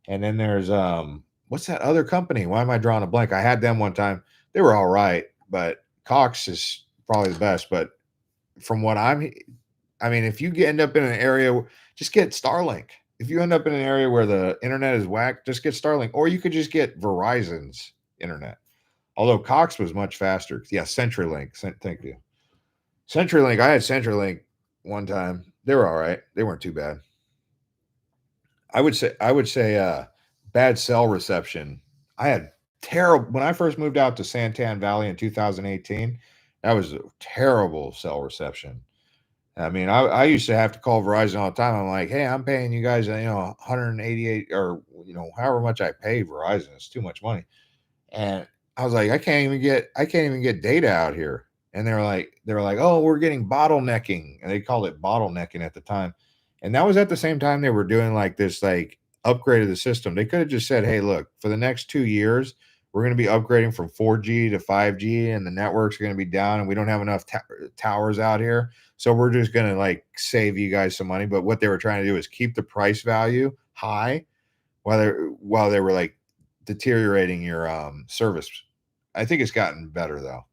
and then there's what's that other company? Why am I drawing a blank? I had them one time. They were all right, but Cox is probably the best. But from what I mean, if you end up in an area, just get Starlink. If you end up in an area where the internet is whack, just get Starlink, or you could just get Verizon's internet. Although Cox was much faster. Yeah, CenturyLink. Thank you. CenturyLink. I had CenturyLink one time. They were all right. They weren't too bad. I would say bad cell reception. I had terrible when I first moved out to Santan Valley in 2018. That was a terrible cell reception. I mean, I used to have to call Verizon all the time. I'm like, hey, I'm paying you guys, 188 or however much I pay Verizon. It's too much money. And I was like, I can't even get data out here. And they were like, oh, we're getting bottlenecking. And they called it bottlenecking at the time. And that was at the same time they were doing like this like upgrade of the system. They could have just said, hey, look, for the next 2 years, we're going to be upgrading from 4G to 5G, and the networks are going to be down, and we don't have enough towers out here. So we're just going to like save you guys some money. But what they were trying to do is keep the price value high while they were like deteriorating your service. I think it's gotten better though.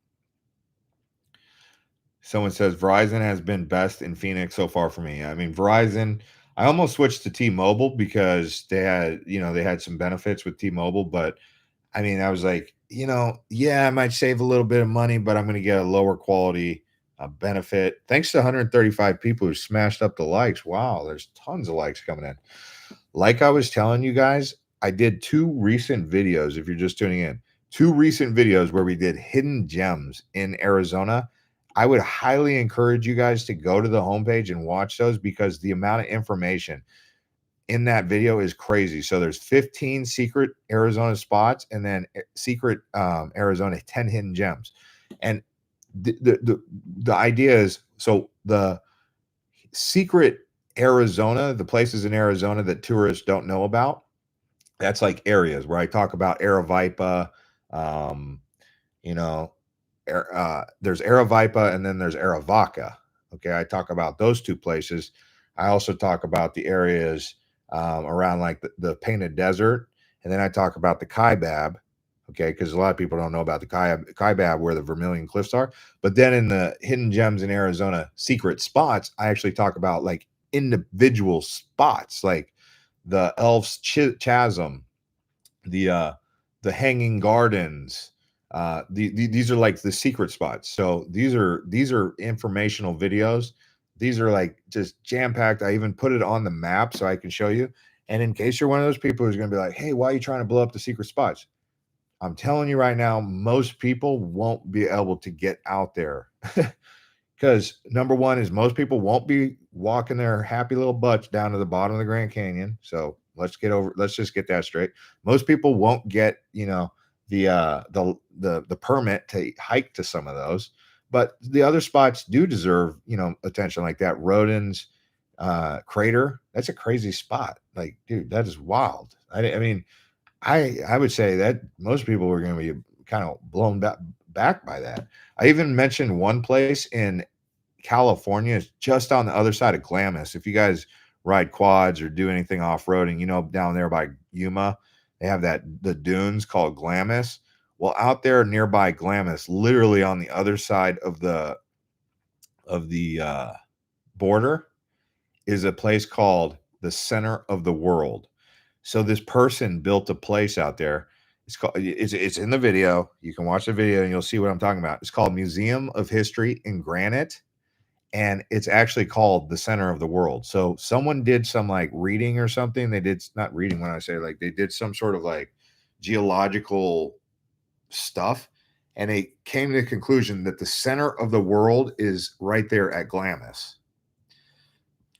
Someone says Verizon has been best in Phoenix so far for me. I mean, Verizon, I almost switched to T-Mobile because they had some benefits with T-Mobile, but I mean, I was like, yeah, I might save a little bit of money, but I'm going to get a lower quality benefit. Thanks to 135 people who smashed up the likes. Wow, there's tons of likes coming in. Like I was telling you guys, I did two recent videos. If you're just tuning in, two recent videos where we did hidden gems in Arizona. I would highly encourage you guys to go to the homepage and watch those because the amount of information in that video is crazy. So there's 15 secret Arizona spots and then secret Arizona 10 hidden gems. And the idea is, so the secret Arizona, the places in Arizona that tourists don't know about, that's like areas where I talk about Aravaipa, um, you know, there's Aravaipa and then there's Aravaca. Okay, I talk about those two places. I also talk about the areas around like the Painted Desert, and then I talk about the Kaibab. Okay, because a lot of people don't know about the Kaibab where the Vermilion Cliffs are. But then in the Hidden Gems in Arizona secret spots, I actually talk about like individual spots, like the Elf's Chasm, the Hanging Gardens. These are like the secret spots. So these are informational videos. These are like just jam packed. I even put it on the map so I can show you. And in case you're one of those people who's going to be like, "Hey, why are you trying to blow up the secret spots?" I'm telling you right now, most people won't be able to get out there. Because number one is most people won't be walking their happy little butts down to the bottom of the Grand Canyon. So let's just get that straight. Most people won't get, the permit to hike to some of those. But the other spots do deserve, attention, like that Rodin's crater. That's a crazy spot. Like, dude, that is wild. I mean, I would say that most people are going to be kind of blown back by that. I even mentioned one place in California is just on the other side of Glamis. If you guys ride quads or do anything off-roading, down there by Yuma, they have the dunes called Glamis. Well, out there nearby Glamis, literally on the other side of the border, is a place called the Center of the World. So this person built a place out there. It's in the video. You can watch the video and you'll see what I'm talking about. It's called Museum of History in Granite, and it's actually called the Center of the World. So someone did some like reading or something. They did not reading when I say like they did some sort of like geological stuff, and they came to the conclusion that the center of the world is right there at Glamis.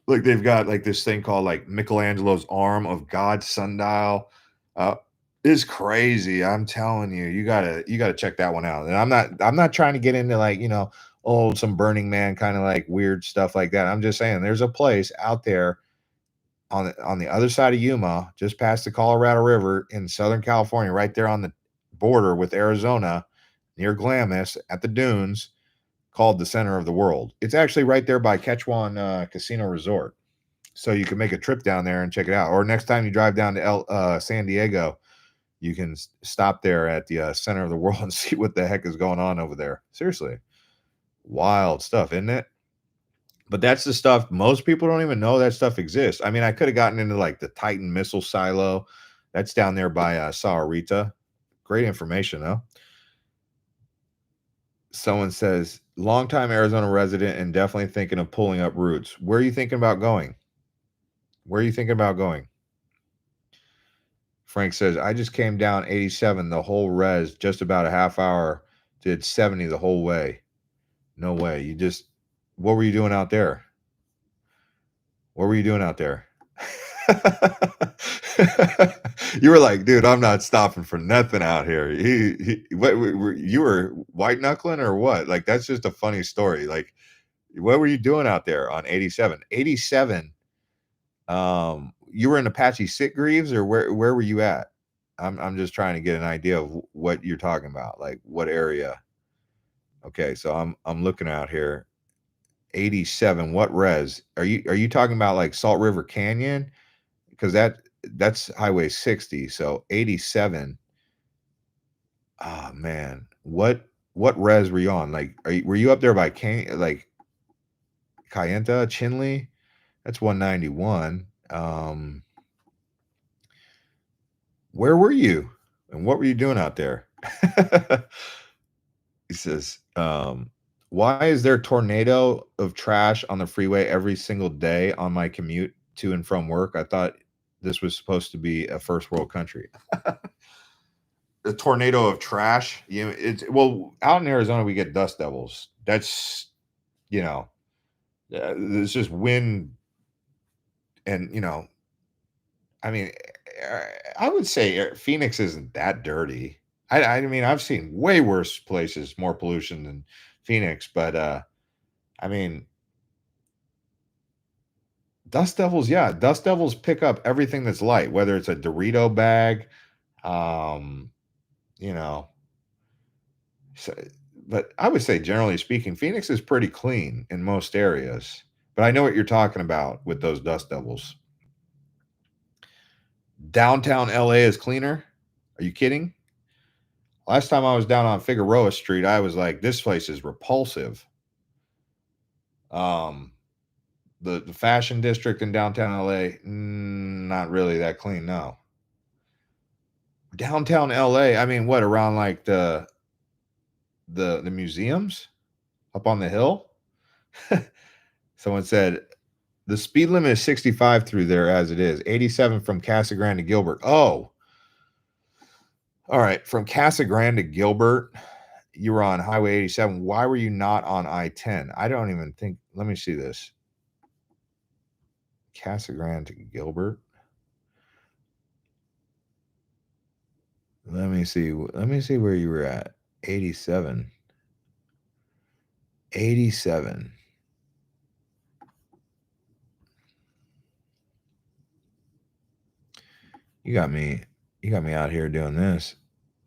Like they've got like this thing called like Michelangelo's arm of God sundial. Uh, is crazy. I'm telling you, you gotta check that one out. And I'm not trying to get into like, some Burning Man kind of like weird stuff like that. I'm just saying there's a place out there on the other side of Yuma, just past the Colorado River in Southern California, right there on the border with Arizona, near Glamis at the dunes, called the Center of the World. It's actually right there by Quechuan Casino Resort. So you can make a trip down there and check it out. Or next time you drive down to San Diego, you can stop there at the Center of the World and see what the heck is going on over there. Seriously. Wild stuff, isn't it? But that's the stuff most people don't even know that stuff exists. I mean, I could have gotten into like the Titan missile silo. That's down there by Sahuarita. Great information, though. Someone says, longtime Arizona resident and definitely thinking of pulling up roots. Where are you thinking about going? Where are you thinking about going? Frank says, I just came down 87 the whole res, just about a half hour, did 70 the whole way. No way. What were you doing out there? What were you doing out there? You were like, dude, I'm not stopping for nothing out here. You were white knuckling or what? Like, that's just a funny story. Like, what were you doing out there on 87? 87, you were in Apache Sitgreaves, or where were you at? I'm just trying to get an idea of what you're talking about, like what area. Okay, so I'm looking out here. 87, what res? Are you talking about like Salt River Canyon? Because that's Highway 60. So 87. Oh man, what res were you on? Like, were you up there by like Kayenta, Chinley? That's 191. Where were you? And what were you doing out there? He says, why is there a tornado of trash on the freeway every single day on my commute to and from work? I thought this was supposed to be a first world country. The tornado of trash. It's well, out in Arizona we get dust devils. That's you know, it's just wind, and I mean, I would say Phoenix isn't that dirty. I mean, I've seen way worse places, more pollution than Phoenix, but I mean, dust devils, yeah, dust devils pick up everything that's light, whether it's a Dorito bag, um, you know. So, but I would say, generally speaking, Phoenix is pretty clean in most areas. But I know what you're talking about with those dust devils. Downtown LA is cleaner. Are you kidding? Last time I was down on Figueroa Street, I was like, this place is repulsive. Um, the fashion district in downtown LA, not really that clean. No, downtown LA. I mean, what around like the museums up on the hill? Someone said the speed limit is 65 through there as it is. 87 from Casa Grande to Gilbert. Oh, all right. From Casa Grande to Gilbert, you were on Highway 87. Why were you not on I-10? I don't even think. Let me see this. Casa Grande to Gilbert. Let me see. Let me see where you were at. 87. 87. You got me. You got me out here doing this,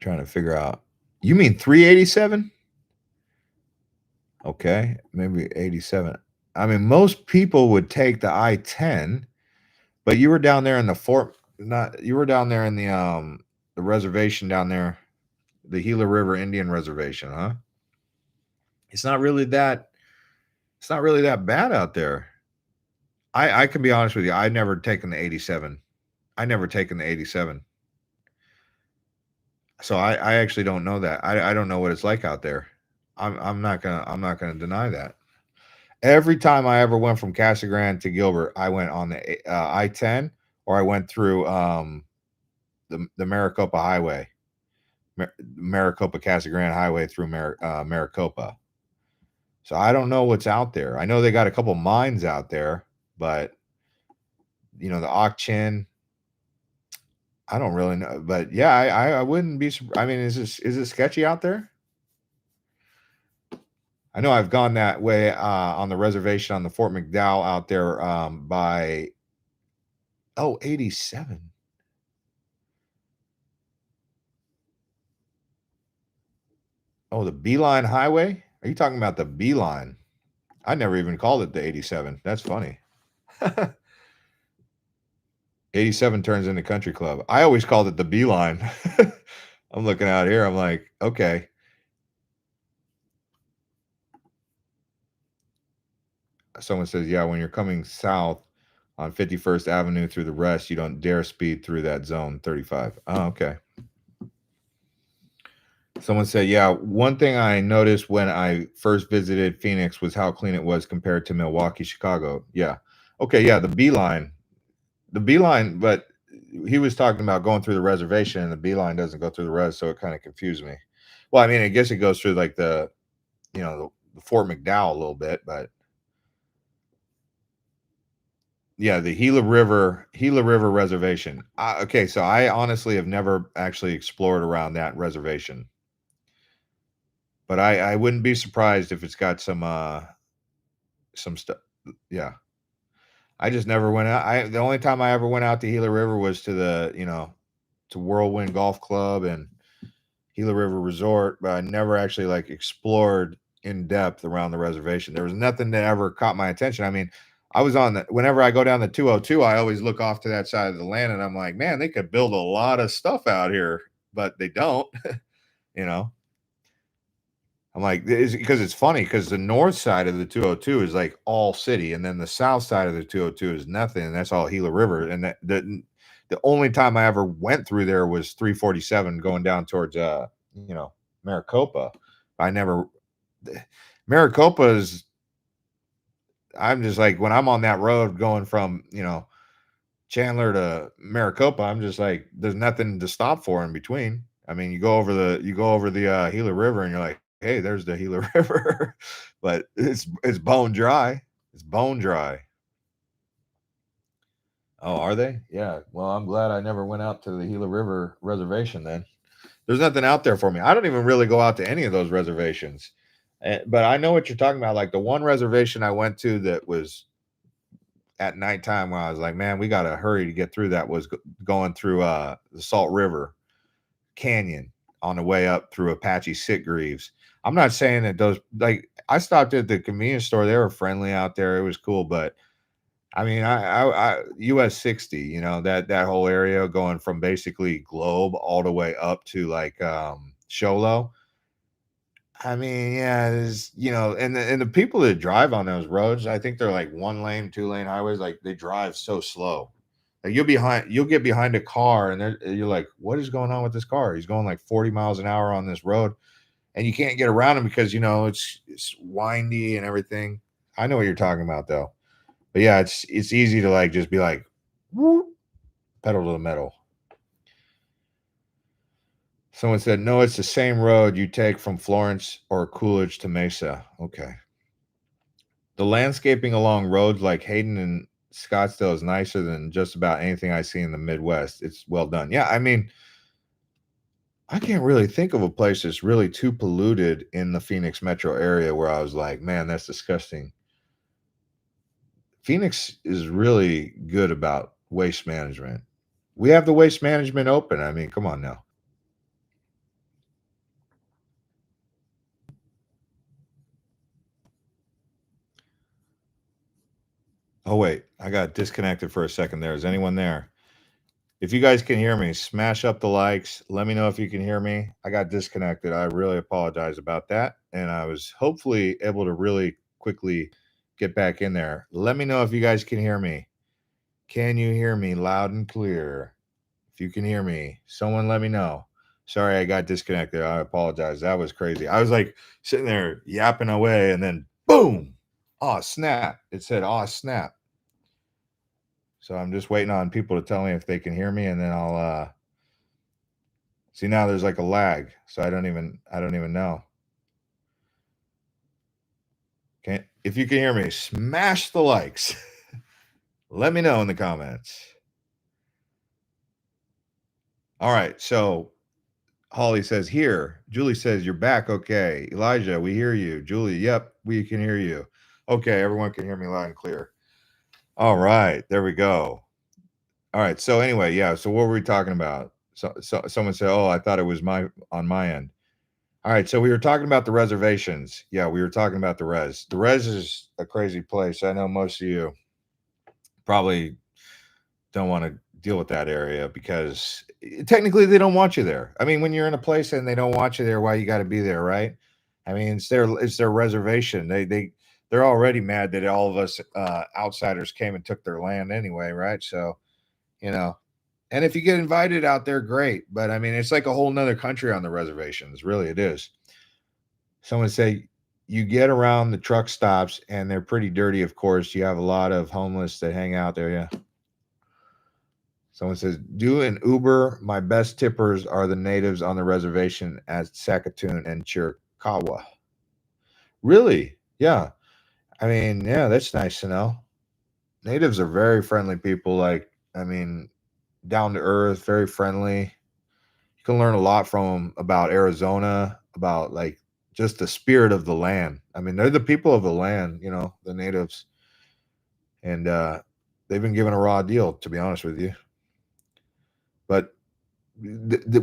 trying to figure out. You mean 387? Okay, maybe 87. I mean, most people would take the I-10, but you were down there in the Fort. Not you were down there in the reservation down there, the Gila River Indian Reservation, huh? It's not really that. It's not really that bad out there. I can be honest with you. I never taken the 87. I never taken the 87. So I actually don't know that. I don't know what it's like out there. I'm not gonna deny that. Every time I ever went from Casa Grande to Gilbert, I went on the I-10 or I went through the Maricopa Highway, Maricopa Casa Grande Highway through Maricopa. So I don't know what's out there. I know they got a couple mines out there, but the Auction, I don't really know. But yeah, I wouldn't be. I mean, is it sketchy out there? I know I've gone that way on the reservation on the Fort McDowell out there by 87. Oh, the Beeline Highway? Are you talking about the Beeline? I never even called it the 87. That's funny. 87 turns into Country Club. I always called it the Beeline. I'm looking out here. I'm like, okay. Someone says, yeah, when you're coming south on 51st Avenue through the rest, you don't dare speed through that zone 35. Oh, okay. Someone said, yeah, one thing I noticed when I first visited Phoenix was how clean it was compared to Milwaukee, Chicago. Yeah. Okay. Yeah. The Beeline, but he was talking about going through the reservation and the Beeline doesn't go through the res. So it kind of confused me. Well, I mean, I guess it goes through like the Fort McDowell a little bit, but yeah, the Gila River Reservation. Okay. So I honestly have never actually explored around that reservation. But I wouldn't be surprised if it's got some stuff. Yeah. I just never went out. The only time I ever went out to Gila River was to to Whirlwind Golf Club and Gila River Resort, but I never actually like explored in depth around the reservation. There was nothing that ever caught my attention. I mean, I was on the whenever I go down the 202, I always look off to that side of the land and I'm like, man, they could build a lot of stuff out here, but they don't, you know. I'm like, because it's funny because the north side of the 202 is like all city, and then the south side of the 202 is nothing, and that's all Gila River. And the only time I ever went through there was 347 going down towards you know, Maricopa. I never Maricopa is I'm just like when I'm on that road going from, you know, Chandler to Maricopa, I'm just like, there's nothing to stop for in between. I mean, you go over the Gila River and you're like, hey, there's the Gila River. But it's bone dry. It's bone dry. Oh, are they? Yeah. Well, I'm glad I never went out to the Gila River reservation then. There's nothing out there for me. I don't even really go out to any of those reservations. But I know what you're talking about. Like the one reservation I went to that was at nighttime where I was like, man, we got to hurry to get through that was going through the Salt River Canyon on the way up through Apache Sitgreaves. I'm not saying that those, like, I stopped at the convenience store. They were friendly out there. It was cool. But I mean, US 60, you know, that whole area going from basically Globe all the way up to like Sholo. I mean, yeah, there's, you know, and the people that drive on those roads, I think they're like 1 lane, 2 lane highways. Like they drive so slow. Like you'll get behind a car, and you're like, what is going on with this car? He's going like 40 miles an hour on this road, and you can't get around him because you know it's windy and everything. I know what you're talking about though, but yeah, it's easy to like just be like, whoop, pedal to the metal. Someone said, no, it's the same road you take from Florence or Coolidge to Mesa. Okay. The landscaping along roads like Hayden and Scottsdale is nicer than just about anything I see in the Midwest. It's well done. Yeah, I mean, I can't really think of a place that's really too polluted in the Phoenix metro area where I was like, man, that's disgusting. Phoenix is really good about waste management. We have the waste management open. I mean, come on now. Oh, wait, I got disconnected for a second there. Is anyone there? If you guys can hear me, smash up the likes. Let me know if you can hear me. I got disconnected. I really apologize about that. And I was hopefully able to really quickly get back in there. Let me know if you guys can hear me. Can you hear me loud and clear? If you can hear me, someone let me know. Sorry, I got disconnected. I apologize. That was crazy. I was like sitting there yapping away and then boom. Oh, snap. It said, oh, snap. So I'm just waiting on people to tell me if they can hear me, and then I'll see. Now there's like a lag, so I don't even know. Can't If you can hear me, smash the likes. Let me know in the comments. All right, so Holly says here. Julie says you're back. Okay, Elijah, we hear you. Julie, yep, we can hear you. Okay, everyone can hear me loud and clear. All right, there we go. All right, so anyway, yeah. So what were we talking about? So someone said, "Oh, I thought it was on my end." All right, so we were talking about the reservations. Yeah, we were talking about the res. The res is a crazy place. I know most of you probably don't want to deal with that area because technically they don't want you there. I mean, when you're in a place and they don't want you there, why you got to be there, right? I mean, it's their reservation. They're already mad that all of us outsiders came and took their land anyway, right? So, you know, and if you get invited out there, great. But I mean, it's like a whole nother country on the reservations. Really, it is. Someone say you get around the truck stops and they're pretty dirty, of course. You have a lot of homeless that hang out there. Yeah. Someone says, do an Uber. My best tippers are the natives on the reservation at Saskatoon and Chiricahua. Really? Yeah. I mean, yeah, that's nice to know. Natives are very friendly people. Like, I mean, down to earth, very friendly. You can learn a lot from them about Arizona, about like just the spirit of the land. I mean, they're the people of the land, you know, the natives. And they've been given a raw deal, to be honest with you. But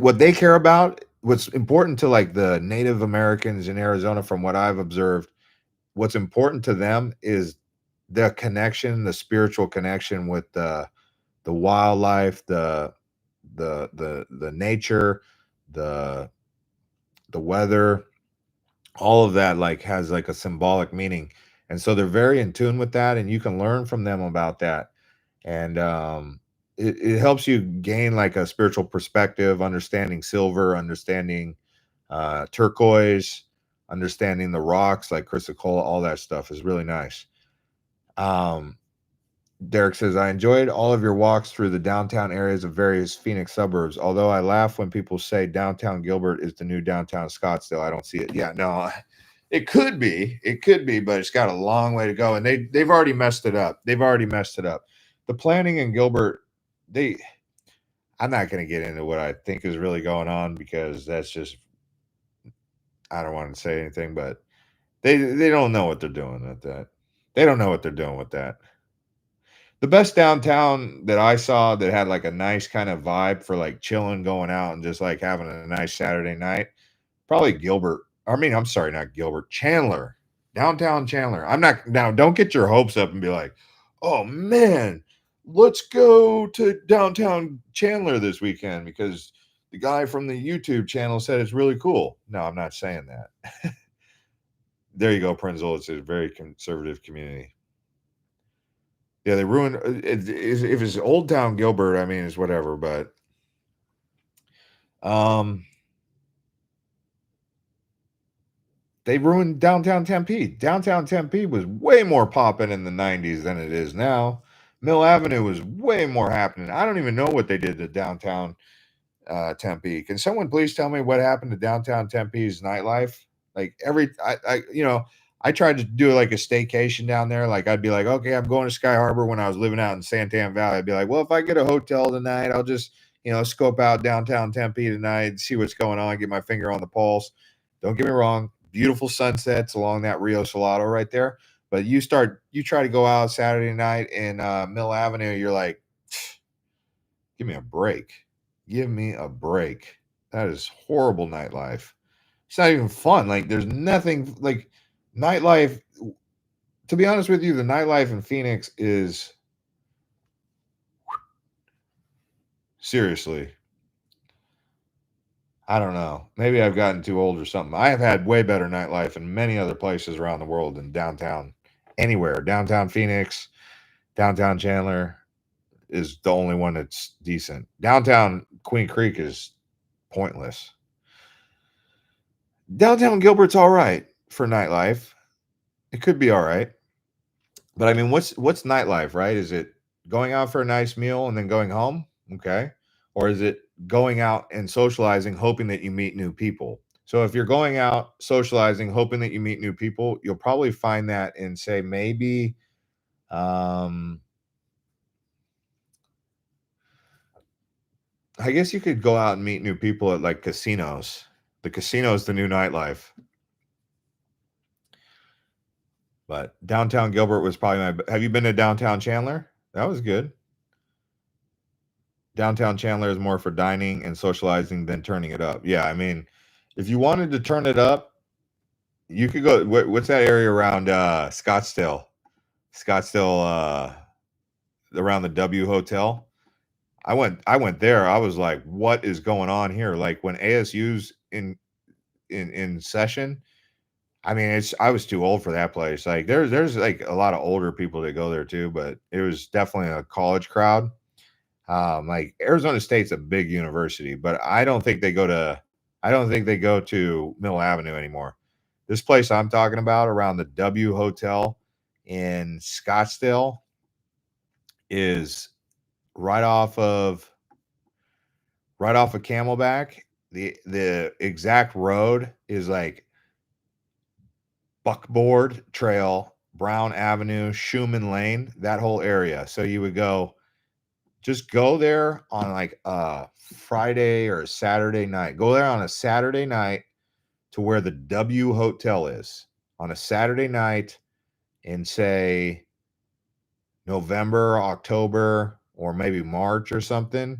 what they care about, what's important to like the Native Americans in Arizona, from what I've observed, what's important to them is the connection, the spiritual connection with the wildlife, the nature, the the weather, all of that like has like a symbolic meaning. And so they're very in tune with that, and you can learn from them about that. And it helps you gain like a spiritual perspective, understanding silver, understanding turquoise, understanding the rocks like chrysocolla, all that stuff is really nice. Um, Derek says, I enjoyed all of your walks through the downtown areas of various Phoenix suburbs. Although I laugh when people say downtown Gilbert is the new downtown Scottsdale. I don't see it. Yeah, no, it could be. It could be, but it's got a long way to go. And they've already messed it up. They've already messed it up. The planning in Gilbert, they I'm not gonna get into what I think is really going on because that's just I don't want to say anything, but they don't know what they're doing with that. They don't know what they're doing with that. The best downtown that I saw that had like a nice kind of vibe for like chilling, going out, and just like having a nice Saturday night, probably Gilbert. I mean, I'm sorry, not Gilbert, Chandler, downtown Chandler. I'm not now. Don't get your hopes up and be like, oh man, let's go to downtown Chandler this weekend because the guy from the YouTube channel said it's really cool. No, I'm not saying that. There you go, Prinzel. It's a very conservative community. Yeah, they ruined if it's Old Town Gilbert, I mean, it's whatever, but um they ruined downtown Tempe. Downtown Tempe was way more popping in the 90s than it is now. Mill Avenue was way more happening. I don't even know what they did to downtown Tempe. Can someone please tell me what happened to downtown Tempe's nightlife? Like I tried to do like a staycation down there. Like I'd be like, okay, I'm going to Sky Harbor when I was living out in Santan Valley. I'd be like, well, if I get a hotel tonight, I'll just scope out downtown Tempe tonight, see what's going on, get my finger on the pulse. Don't get me wrong, beautiful sunsets along that Rio Salado right there. But you try to go out Saturday night in Mill Avenue, you're like, give me a break. Give me a break. That is horrible nightlife. It's not even fun. Like there's nothing like nightlife. To be honest with you, the nightlife in Phoenix is seriously. I don't know. Maybe I've gotten too old or something. I have had way better nightlife in many other places around the world than downtown anywhere. Downtown Phoenix, downtown Chandler is the only one that's decent. Downtown Queen Creek is pointless. Downtown Gilbert's all right for nightlife. It could be all right. But I mean, what's nightlife, right? Is it going out for a nice meal and then going home? Okay. Or is it going out and socializing, hoping that you meet new people? So if you're going out socializing, hoping that you meet new people, you'll probably find that in say maybe um I guess you could go out and meet new people at like casinos. The casino's the new nightlife. But downtown Gilbert was probably my. Have you been to downtown Chandler? That was good. Downtown Chandler is more for dining and socializing than turning it up. Yeah, I mean, if you wanted to turn it up, you could go. What's that area around Scottsdale? Scottsdale, around the W Hotel. I went there. I was like, what is going on here? Like when ASU's in session. I mean, I was too old for that place. Like there's like a lot of older people that go there too, but it was definitely a college crowd. Like Arizona State's a big university, but I don't think they go to Mill Avenue anymore. This place I'm talking about around the W Hotel in Scottsdale is right off of Camelback. The exact road is like Buckboard Trail, Brown Avenue, Schumann Lane, that whole area. So you would just go there on like a Friday or a Saturday night. Go there on a Saturday night to where the W Hotel is on a Saturday night in say November, October, or maybe March or something.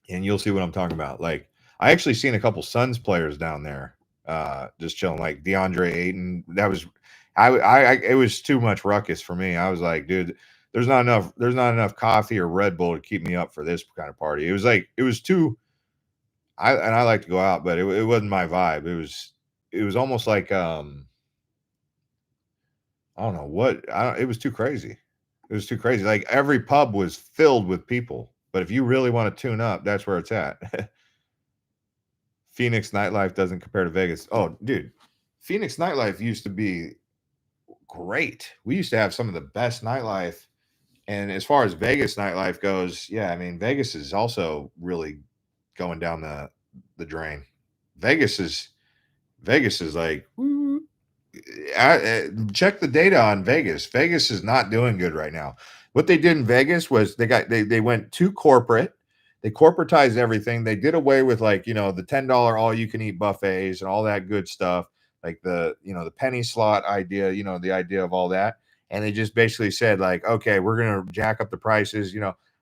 And you'll see what I'm talking about. Like I actually seen a couple Suns players down there just chilling, like DeAndre Ayton. it was too much ruckus for me. I was like, dude, there's not enough coffee or Red Bull to keep me up for this kind of party. It was like it was too. I like to go out, but it wasn't my vibe. It was almost like I don't know what I don't, it was too crazy. It was too crazy. Like every pub was filled with people. But if you really want to tune up, that's where it's at. Phoenix nightlife doesn't compare to Vegas. Oh, dude, Phoenix nightlife used to be great. We used to have some of the best nightlife. And as far as Vegas nightlife goes, yeah, I mean Vegas is also really going down the drain. Vegas is Vegas is like check the data on Vegas. Vegas is not doing good right now. What they did in Vegas was they went too corporate. They corporatized everything. They did away with like the $10 all you can eat buffets and all that good stuff, like the penny slot idea. The idea of all that, and they just basically said like, okay, we're gonna jack up the prices.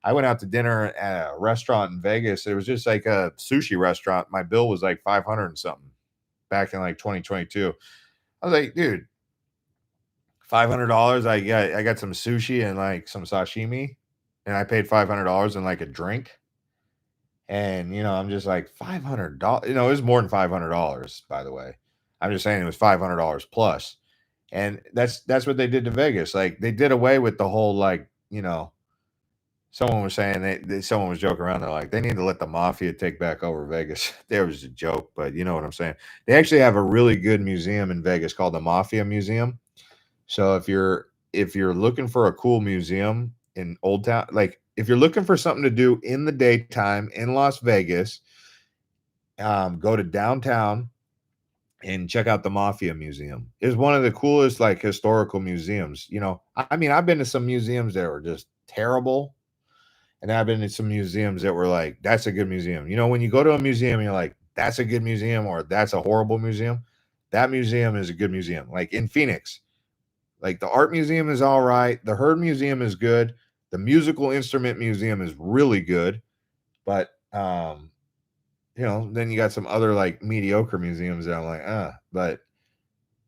I went out to dinner at a restaurant in Vegas. It was just like a sushi restaurant. My bill was like 500 and something back in like 2022. I was like, dude, $500. I got some sushi and like some sashimi, and I paid $500 and like a drink. And I'm just like $500. It was more than $500, by the way. I'm just saying it was $500 plus. And that's what they did to Vegas. Like they did away with the whole someone was saying someone was joking around. They're like, they need to let the mafia take back over Vegas. There was a joke, but you know what I'm saying. They actually have a really good museum in Vegas called the Mafia Museum. So if you're looking for a cool museum in Old Town, like if you're looking for something to do in the daytime in Las Vegas, go to downtown and check out the Mafia Museum. It's one of the coolest like historical museums. I mean, I've been to some museums that were just terrible, and I've been to some museums that were like, that's a good museum. When you go to a museum, you're like, that's a good museum or that's a horrible museum. That museum is a good museum. Like in Phoenix, like the art museum is all right. The Heard Museum is good. The musical instrument museum is really good. But then you got some other like mediocre museums that I'm like, but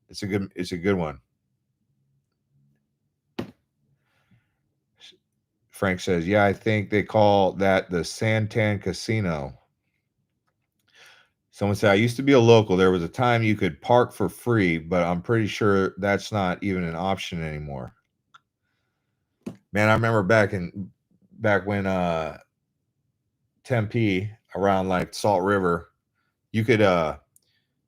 it's a good one. Frank says, yeah, I think they call that the Santan Casino. Someone said, I used to be a local. There was a time you could park for free, but I'm pretty sure that's not even an option anymore. Man, I remember back when Tempe around like Salt River, you could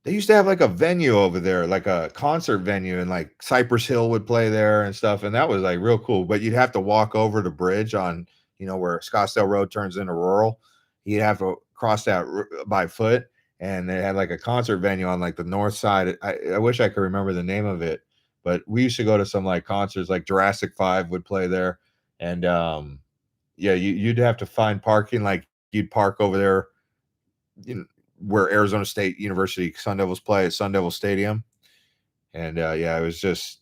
they used to have like a venue over there, like a concert venue, and like Cypress Hill would play there and stuff, and that was like real cool. But you'd have to walk over the bridge on where Scottsdale Road turns into rural. You'd have to cross that by foot, and they had like a concert venue on like the north side. I wish I could remember the name of it, but we used to go to some like concerts, like Jurassic 5 would play there, and yeah, you'd have to find parking. Like you'd park over there, where Arizona State University Sun Devils play at Sun Devil Stadium, and yeah, it was just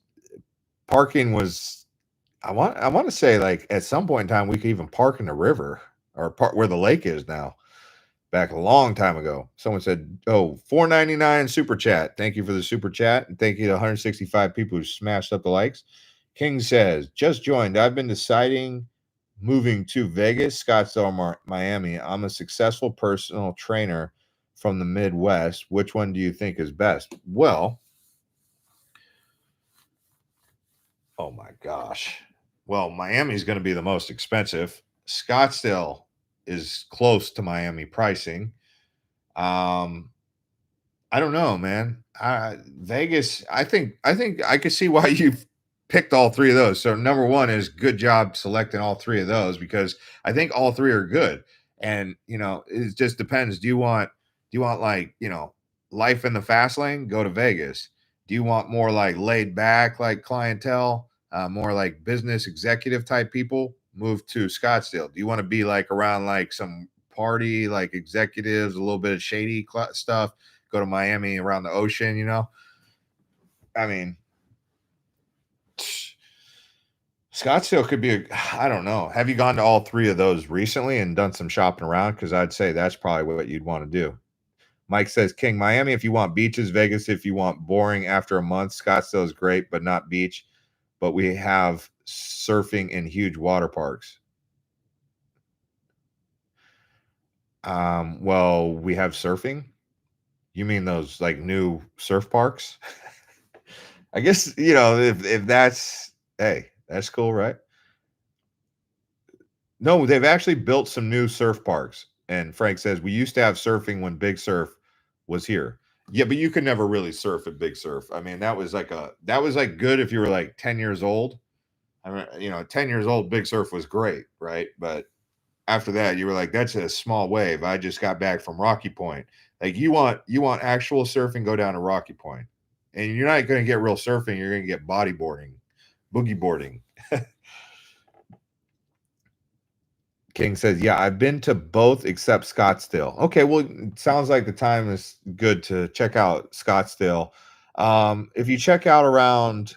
parking was. I want to say like at some point in time we could even park in the river or park where the lake is now. Back a long time ago, someone said, "Oh, $4.99 super chat. Thank you for the super chat, and thank you to 165 people who smashed up the likes." King says, "Just joined. I've been deciding moving to Vegas, Scottsdale, Miami. I'm a successful personal trainer from the Midwest. Which one do you think is best?" Well, oh my gosh. Well, Miami's going to be the most expensive. Scottsdale is close to Miami pricing. Um, I don't know, man. Vegas, I think I could see why you've picked all three of those. So number one is good job selecting all three of those because I think all three are good. And it just depends. Do you want like, life in the fast lane? Go to Vegas. Do you want more like laid back, like clientele, more like business executive type people? Move to Scottsdale. Do you want to be like around like some party, like executives, a little bit of shady stuff? Go to Miami around the ocean. I mean, Scottsdale could be I don't know. Have you gone to all three of those recently and done some shopping around? Because I'd say that's probably what you'd want to do. Mike says, King, Miami if you want beaches, Vegas if you want boring after a month. Scottsdale is great, but not beach. But we have surfing in huge water parks. Well, we have surfing. You mean those like new surf parks? I guess, if that's, hey, that's cool, right? No, they've actually built some new surf parks. And Frank says we used to have surfing when Big Surf was here. Yeah, but you could never really surf at Big Surf. I mean, that was like good if you were like 10 years old. I mean, 10 years old, Big Surf was great, right? But after that, you were like, that's a small wave. I just got back from Rocky Point. Like you want actual surfing, go down to Rocky Point. And you're not gonna get real surfing, you're gonna get bodyboarding, boogie boarding. King says, yeah, I've been to both except Scottsdale. Okay, well, it sounds like the time is good to check out Scottsdale. If you check out around,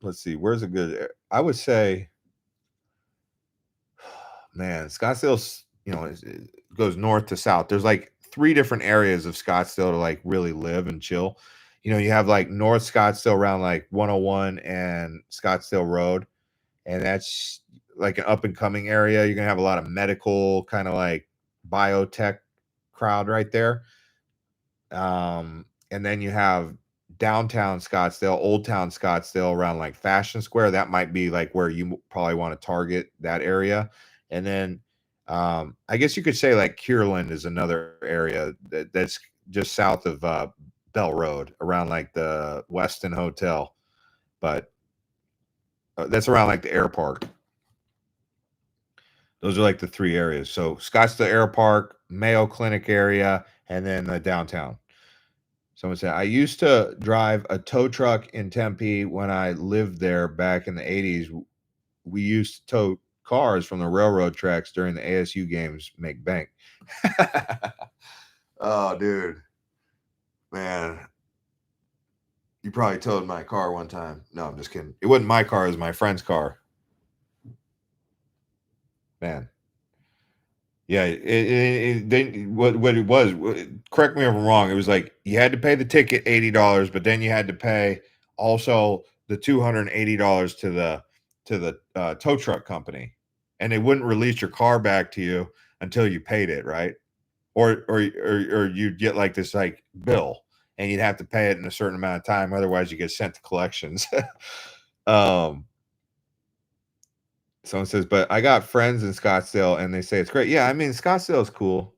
let's see, where's a good, I would say, man, Scottsdale's, it goes north to south. There's like three different areas of Scottsdale to like really live and chill. You have like North Scottsdale around like 101 and Scottsdale Road, and that's like an up and coming area. You're gonna have a lot of medical kind of like biotech crowd right there. And then you have downtown Scottsdale, Old Town Scottsdale around like Fashion Square. That might be like where you probably want to target that area. And then I guess you could say like Kierland is another area that's just south of Bell Road around like the Weston Hotel. But that's around like the air park. Those are like the three areas. So Scottsdale Air Park, Mayo Clinic area, and then the downtown. Someone said, I used to drive a tow truck in Tempe when I lived there back in the 80s. We used to tow cars from the railroad tracks during the ASU games, make bank. Oh, dude. Man. You probably towed my car one time. No, I'm just kidding. It wasn't my car, it was my friend's car. Man. Yeah, what it was. Correct me if I'm wrong. It was like you had to pay the ticket $80, but then you had to pay also the $280 to the tow truck company, and they wouldn't release your car back to you until you paid it, right? Or you'd get like this like bill, and you'd have to pay it in a certain amount of time, otherwise you get sent to collections. um, Someone says, but I got friends in Scottsdale and they say it's great. Yeah, I mean, Scottsdale is cool,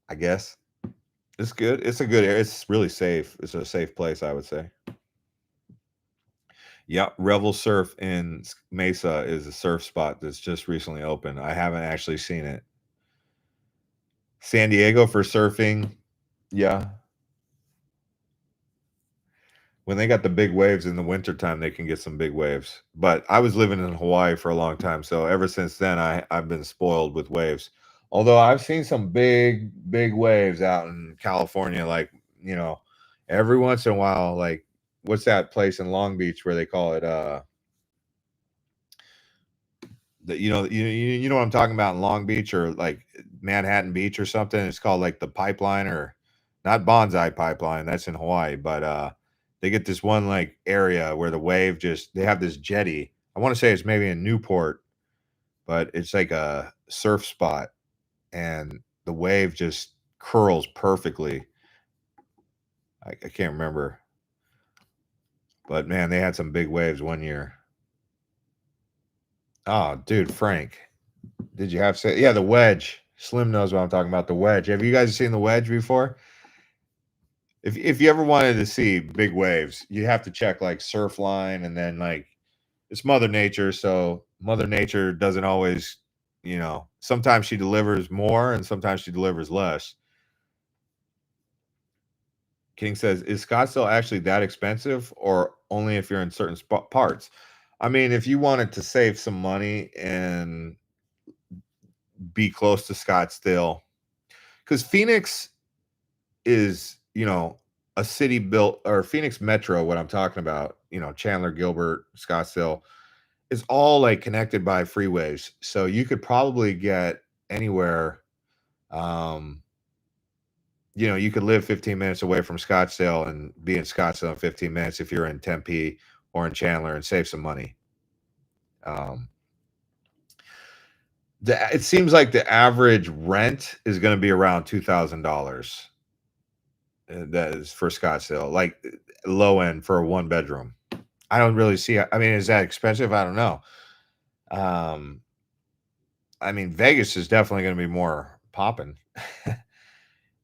I guess. It's good. It's a good area. It's really safe. It's a safe place, I would say. Yeah, Revel Surf in Mesa is a surf spot that's just recently opened. I haven't actually seen it. San Diego for surfing. Yeah. When they got the big waves in the wintertime, they can get some big waves. But I was living in Hawaii for a long time, so ever since then I've been spoiled with waves. Although I've seen some big waves out in California, like, every once in a while, like what's that place in Long Beach where they call it you know what I'm talking about in Long Beach or like Manhattan Beach or something. It's called like the pipeline or not Bonsai Pipeline. That's in Hawaii, but they get this one like area where the wave just they have this jetty. I want to say it's maybe in Newport, but it's like a surf spot and the wave just curls perfectly. I can't remember, but man, they had some big waves one year. Oh, dude, Frank. Did you have say? Yeah, the wedge. Slim knows what I'm talking about. The wedge. Have you guys seen the wedge before? If you ever wanted to see big waves, you have to check like Surfline, and then like it's Mother Nature, so Mother Nature doesn't always, sometimes she delivers more and sometimes she delivers less. King says, is Scottsdale actually that expensive, or only if you're in certain parts? I mean, if you wanted to save some money and be close to Scottsdale, because Phoenix is, a city built or Phoenix Metro, what I'm talking about, Chandler, Gilbert, Scottsdale is all like connected by freeways. So you could probably get anywhere. Um, you know, you could live 15 minutes away from Scottsdale and be in Scottsdale in 15 minutes if you're in Tempe or in Chandler and save some money. Um, it seems like the average rent is going to be around $2,000. That is for Scottsdale, like low end for a one bedroom. I don't really see. I mean, is that expensive? I don't know. Um, I mean, Vegas is definitely going to be more popping.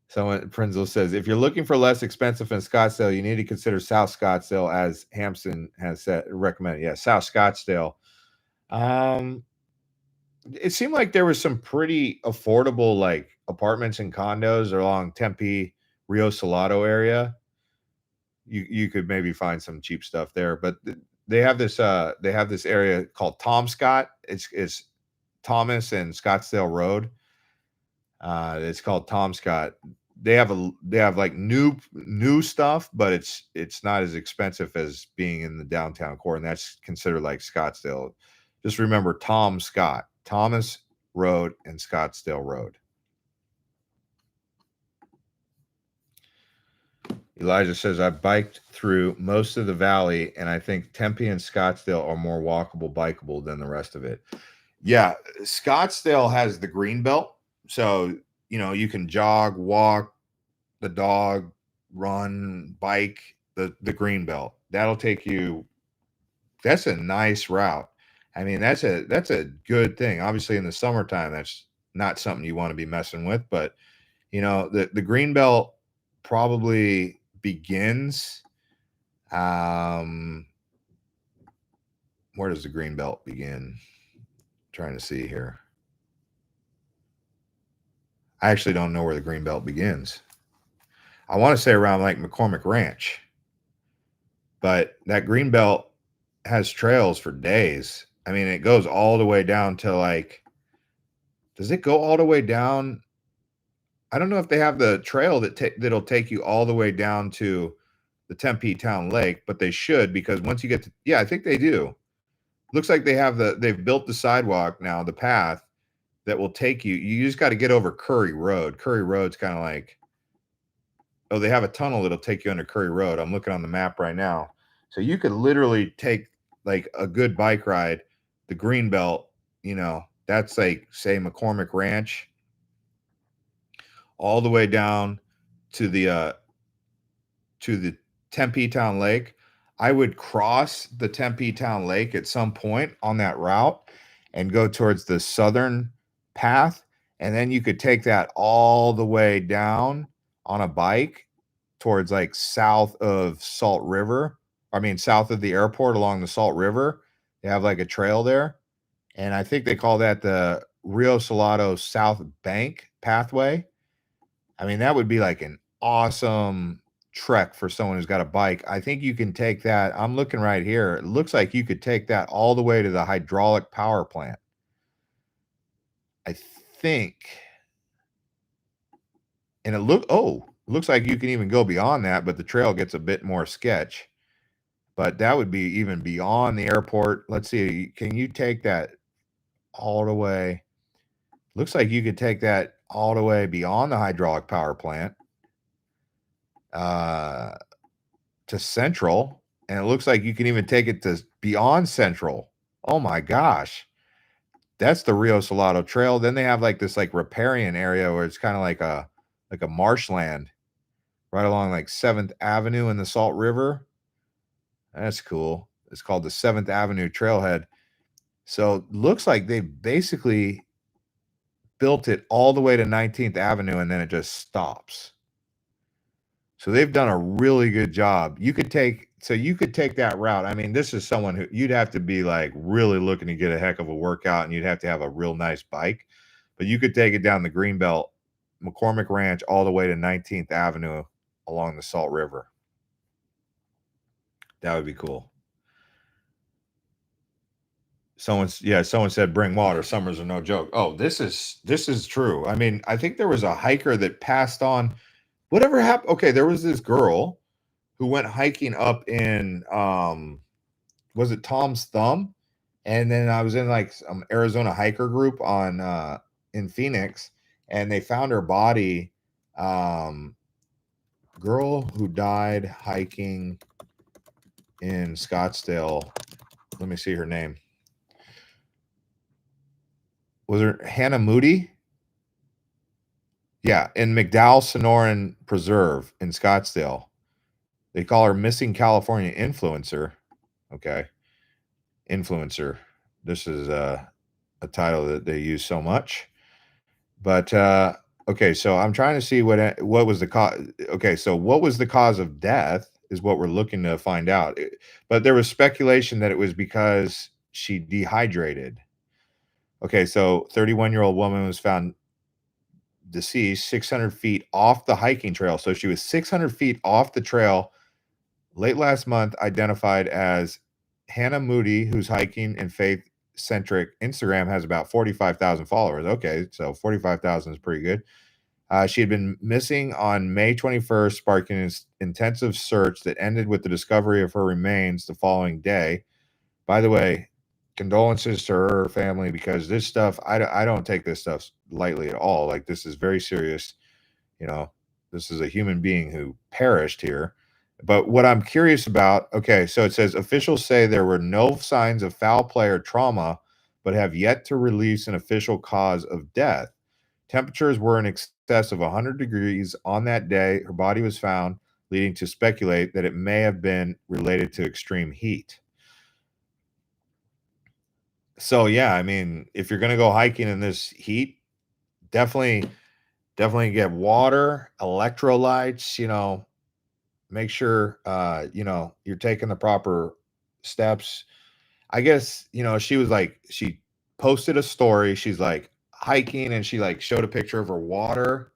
Someone Prinzel says, if you're looking for less expensive in Scottsdale, you need to consider South Scottsdale, as Hampson has said recommended. Yeah, South Scottsdale. Um, it seemed like there was some pretty affordable like apartments and condos along Tempe, Rio Salado area. You could maybe find some cheap stuff there, but they have this area called Tom Scott. It's Thomas and Scottsdale Road. It's called Tom Scott. They have like new stuff, but it's not as expensive as being in the downtown core, and that's considered like Scottsdale. Just remember Tom Scott, Thomas Road and Scottsdale Road. Elijah says, I biked through most of the valley, and I think Tempe and Scottsdale are more walkable, bikeable than the rest of it. Yeah, Scottsdale has the green belt. So, you know, you can jog, walk, the dog, run, bike, the green belt. That'll take you. That's a nice route. I mean, that's a good thing. Obviously, in the summertime, that's not something you want to be messing with. But you know, the green belt probably begins. Um, where does the green belt begin? Trying to see here. I actually don't know where the green belt begins. I want to say around like McCormick Ranch, but that green belt has trails for days. I mean, it goes all the way down to like, does it go all the way down? I don't know if they have the trail that'll take you all the way down to the Tempe Town Lake, but they should, because once you get to, yeah, I think they do. Looks like they've built the sidewalk now, the path that will take you. You just got to get over Curry Road. Curry Road's kind of like, oh, they have a tunnel that'll take you under Curry Road. I'm looking on the map right now. So you could literally take like a good bike ride, the green belt, you know, that's like say McCormick Ranch, all the way down to the Tempe Town Lake. I would cross the Tempe Town Lake at some point on that route and go towards the southern path. And then you could take that all the way down on a bike towards like south of Salt River. I mean, south of the airport along the Salt River. They have like a trail there. And I think they call that the Rio Salado South Bank pathway. I mean, that would be like an awesome trek for someone who's got a bike. I think you can take that. I'm looking right here. It looks like you could take that all the way to the hydraulic power plant. I think. And it looks like you can even go beyond that, but the trail gets a bit more sketch. But that would be even beyond the airport. Let's see. Can you take that all the way? Looks like you could take that all the way beyond the hydraulic power plant. To Central, and it looks like you can even take it to beyond Central. Oh my gosh. That's the Rio Salado Trail. Then they have like this like riparian area where it's kind of like a marshland right along like 7th Avenue in the Salt River. That's cool. It's called the 7th Avenue Trailhead. So looks like they basically built it all the way to 19th Avenue and then it just stops. So they've done a really good job. You could take that route. I mean, this is someone who you'd have to be like really looking to get a heck of a workout and you'd have to have a real nice bike. But you could take it down the Greenbelt, McCormick Ranch, all the way to 19th Avenue along the Salt River. That would be cool. Someone said bring water. Summers are no joke. Oh, this is true. I mean, I think there was a hiker that passed on whatever happened. Okay, there was this girl who went hiking up in was it Tom's Thumb? And then I was in like some Arizona hiker group on in Phoenix, and they found her body girl who died hiking in Scottsdale. Let me see her name. Was her Hannah Moody? Yeah, in McDowell Sonoran Preserve in Scottsdale. They call her Missing California Influencer. Okay. Influencer. This is a title that they use so much. But okay, so I'm trying to see what was the cause. Okay, so what was the cause of death is what we're looking to find out. But there was speculation that it was because she dehydrated. Okay, so 31-year-old woman was found deceased 600 feet off the hiking trail. So she was 600 feet off the trail late last month, identified as Hannah Moody, who's hiking and faith centric Instagram has about 45,000 followers. Okay, so 45,000 is pretty good. She had been missing on May 21st, sparking an intensive search that ended with the discovery of her remains the following day. By the way, condolences to her family because this stuff, I don't take this stuff lightly at all. Like, this is very serious. You know, this is a human being who perished here. But what I'm curious about, okay, so it says officials say there were no signs of foul play or trauma, but have yet to release an official cause of death. Temperatures were in excess of 100 degrees on that day. Her body was found, leading to speculate that it may have been related to extreme heat. So yeah, I mean, if you're gonna go hiking in this heat, definitely get water, electrolytes, make sure you're taking the proper steps. I guess, she was like she posted a story. She's like hiking and she like showed a picture of her water.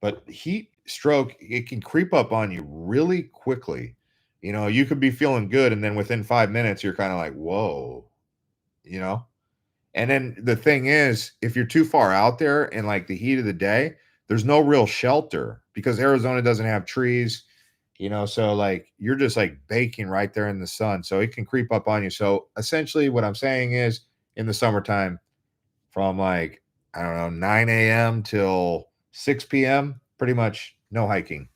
But heat stroke, it can creep up on you really quickly. You could be feeling good and then within 5 minutes you're kind of like, "Whoa," you know? And then the thing is, if you're too far out there in like the heat of the day, there's no real shelter because Arizona doesn't have trees, so like you're just like baking right there in the sun. So it can creep up on you. So essentially, what I'm saying is in the summertime, from like, I don't know, 9 a.m. till 6 p.m., pretty much no hiking.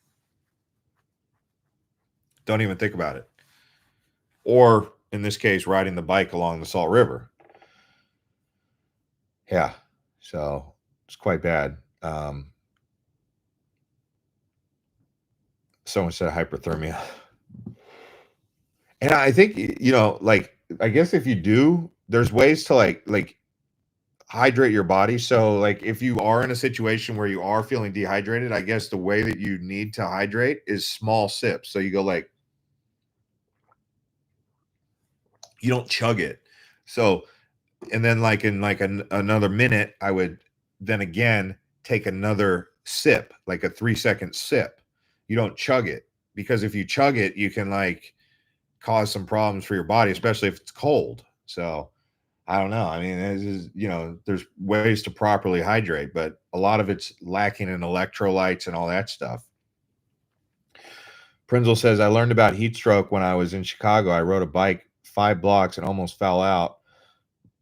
Don't even think about it. Or in this case, riding the bike along the Salt River. Yeah. So it's quite bad. Someone said hyperthermia. And I think, like, I guess if you do, there's ways to like hydrate your body. So like if you are in a situation where you are feeling dehydrated, I guess the way that you need to hydrate is small sips. So you go like, you don't chug it. So, and then like in like another minute, I would then again take another sip, like a 3-second sip. You don't chug it because if you chug it, you can like cause some problems for your body, especially if it's cold. So I don't know. I mean, there's ways to properly hydrate, but a lot of it's lacking in electrolytes and all that stuff. Prinzel says, I learned about heat stroke when I was in Chicago. I rode a bike 5 blocks and almost fell out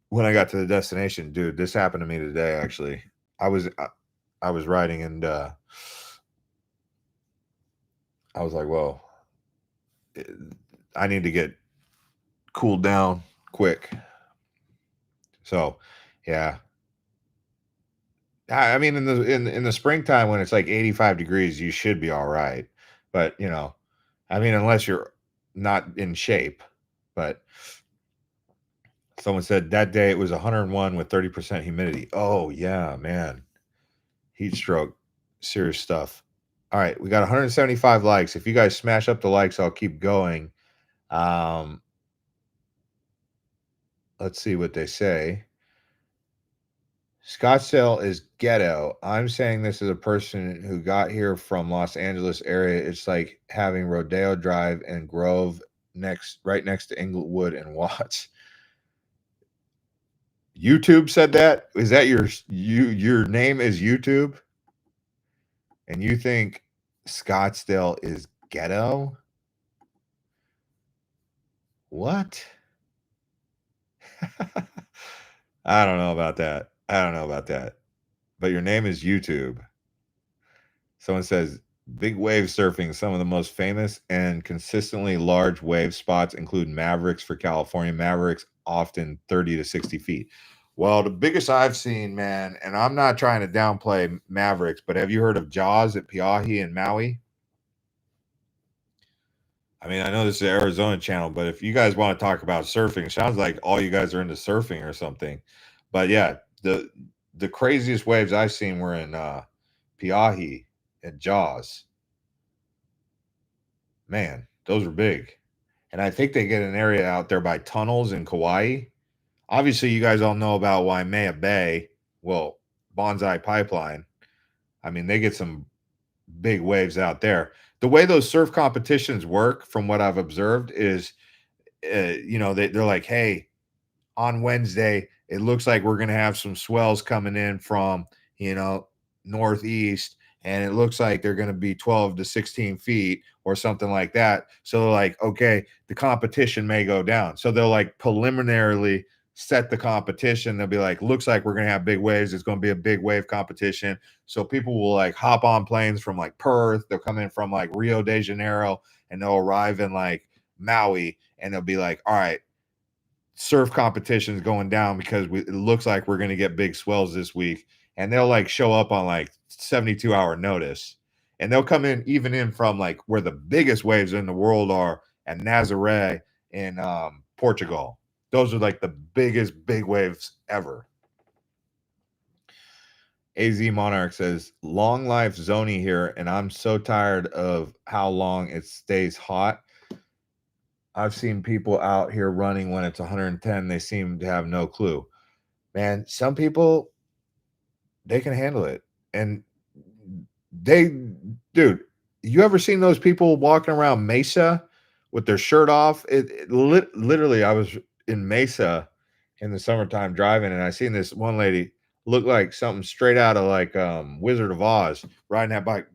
when I got to the destination. Dude, this happened to me today, actually. I was riding and I was like, whoa, I need to get cooled down quick. So, yeah. I mean, in the springtime when it's like 85 degrees, you should be all right. But, I mean, unless you're not in shape. But someone said that day it was 101 with 30% humidity. Oh, yeah, man. Heat stroke, serious stuff. All right, we got 175 likes. If you guys smash up the likes, I'll keep going. Um, let's see what they say. Scottsdale is ghetto. I'm saying this as a person who got here from Los Angeles area. It's like having Rodeo Drive and Grove right next to Inglewood and Watts. YouTube said that? Is that your name is YouTube? And you think Scottsdale is ghetto? What? I don't know about that. I don't know about that. But your name is YouTube. Someone says Big wave surfing. Some of the most famous and consistently large wave spots include Mavericks for California. Mavericks often 30 to 60 feet. Well, the biggest I've seen, man, and I'm not trying to downplay Mavericks, but have you heard of Jaws at Peahi and Maui? I mean, I know this is an Arizona channel, but if you guys want to talk about surfing, it sounds like all you guys are into surfing or something. But yeah, the craziest waves I've seen were in Peahi and Jaws. Man, those are big. And I think they get an area out there by tunnels in Kauai. Obviously, you guys all know about Waimea Bay. Well, Bonsai Pipeline. I mean, they get some big waves out there. The way those surf competitions work, from what I've observed, is they're like, hey, on Wednesday, it looks like we're going to have some swells coming in from, northeast, and it looks like they're going to be 12 to 16 feet or something like that. So they're like, okay, the competition may go down. So they'll like preliminarily set the competition. They'll be like, looks like we're going to have big waves. It's going to be a big wave competition. So people will like hop on planes from like Perth. They'll come in from like Rio de Janeiro, and they'll arrive in like Maui, and they'll be like, all right, surf competitions going down because it looks like we're going to get big swells this week. And they'll like show up on like 72-hour notice, and they'll come in even in from like where the biggest waves in the world are at Nazaré in Portugal. Those are like the biggest big waves ever. AZ Monarch says, long life Zoni here, and I'm so tired of how long it stays hot. I've seen people out here running when it's 110. They seem to have no clue. Man, some people, they can handle it. And they, dude, you ever seen those people walking around Mesa with their shirt off? Literally, I was in Mesa in the summertime driving, and I seen this one lady look like something straight out of like Wizard of Oz, riding that bike.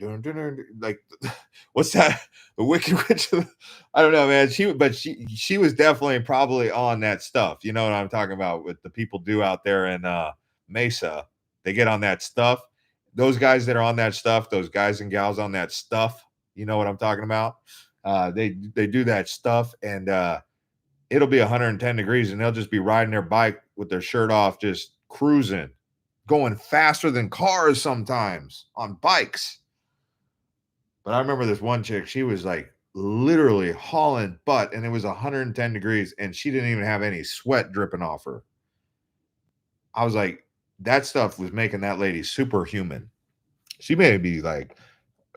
Like, what's that? The Wicked Witch. I don't know, man. She was definitely probably on that stuff. You know what I'm talking about? With the people do out there in Mesa, they get on that stuff. Those guys that are on that stuff, those guys and gals on that stuff, you know what I'm talking about? They do that stuff, and it'll be 110 degrees, and they'll just be riding their bike with their shirt off, just cruising, going faster than cars sometimes on bikes. But I remember this one chick, she was like literally hauling butt, and it was 110 degrees, and she didn't even have any sweat dripping off her. I was like, that stuff was making that lady superhuman. She may be like,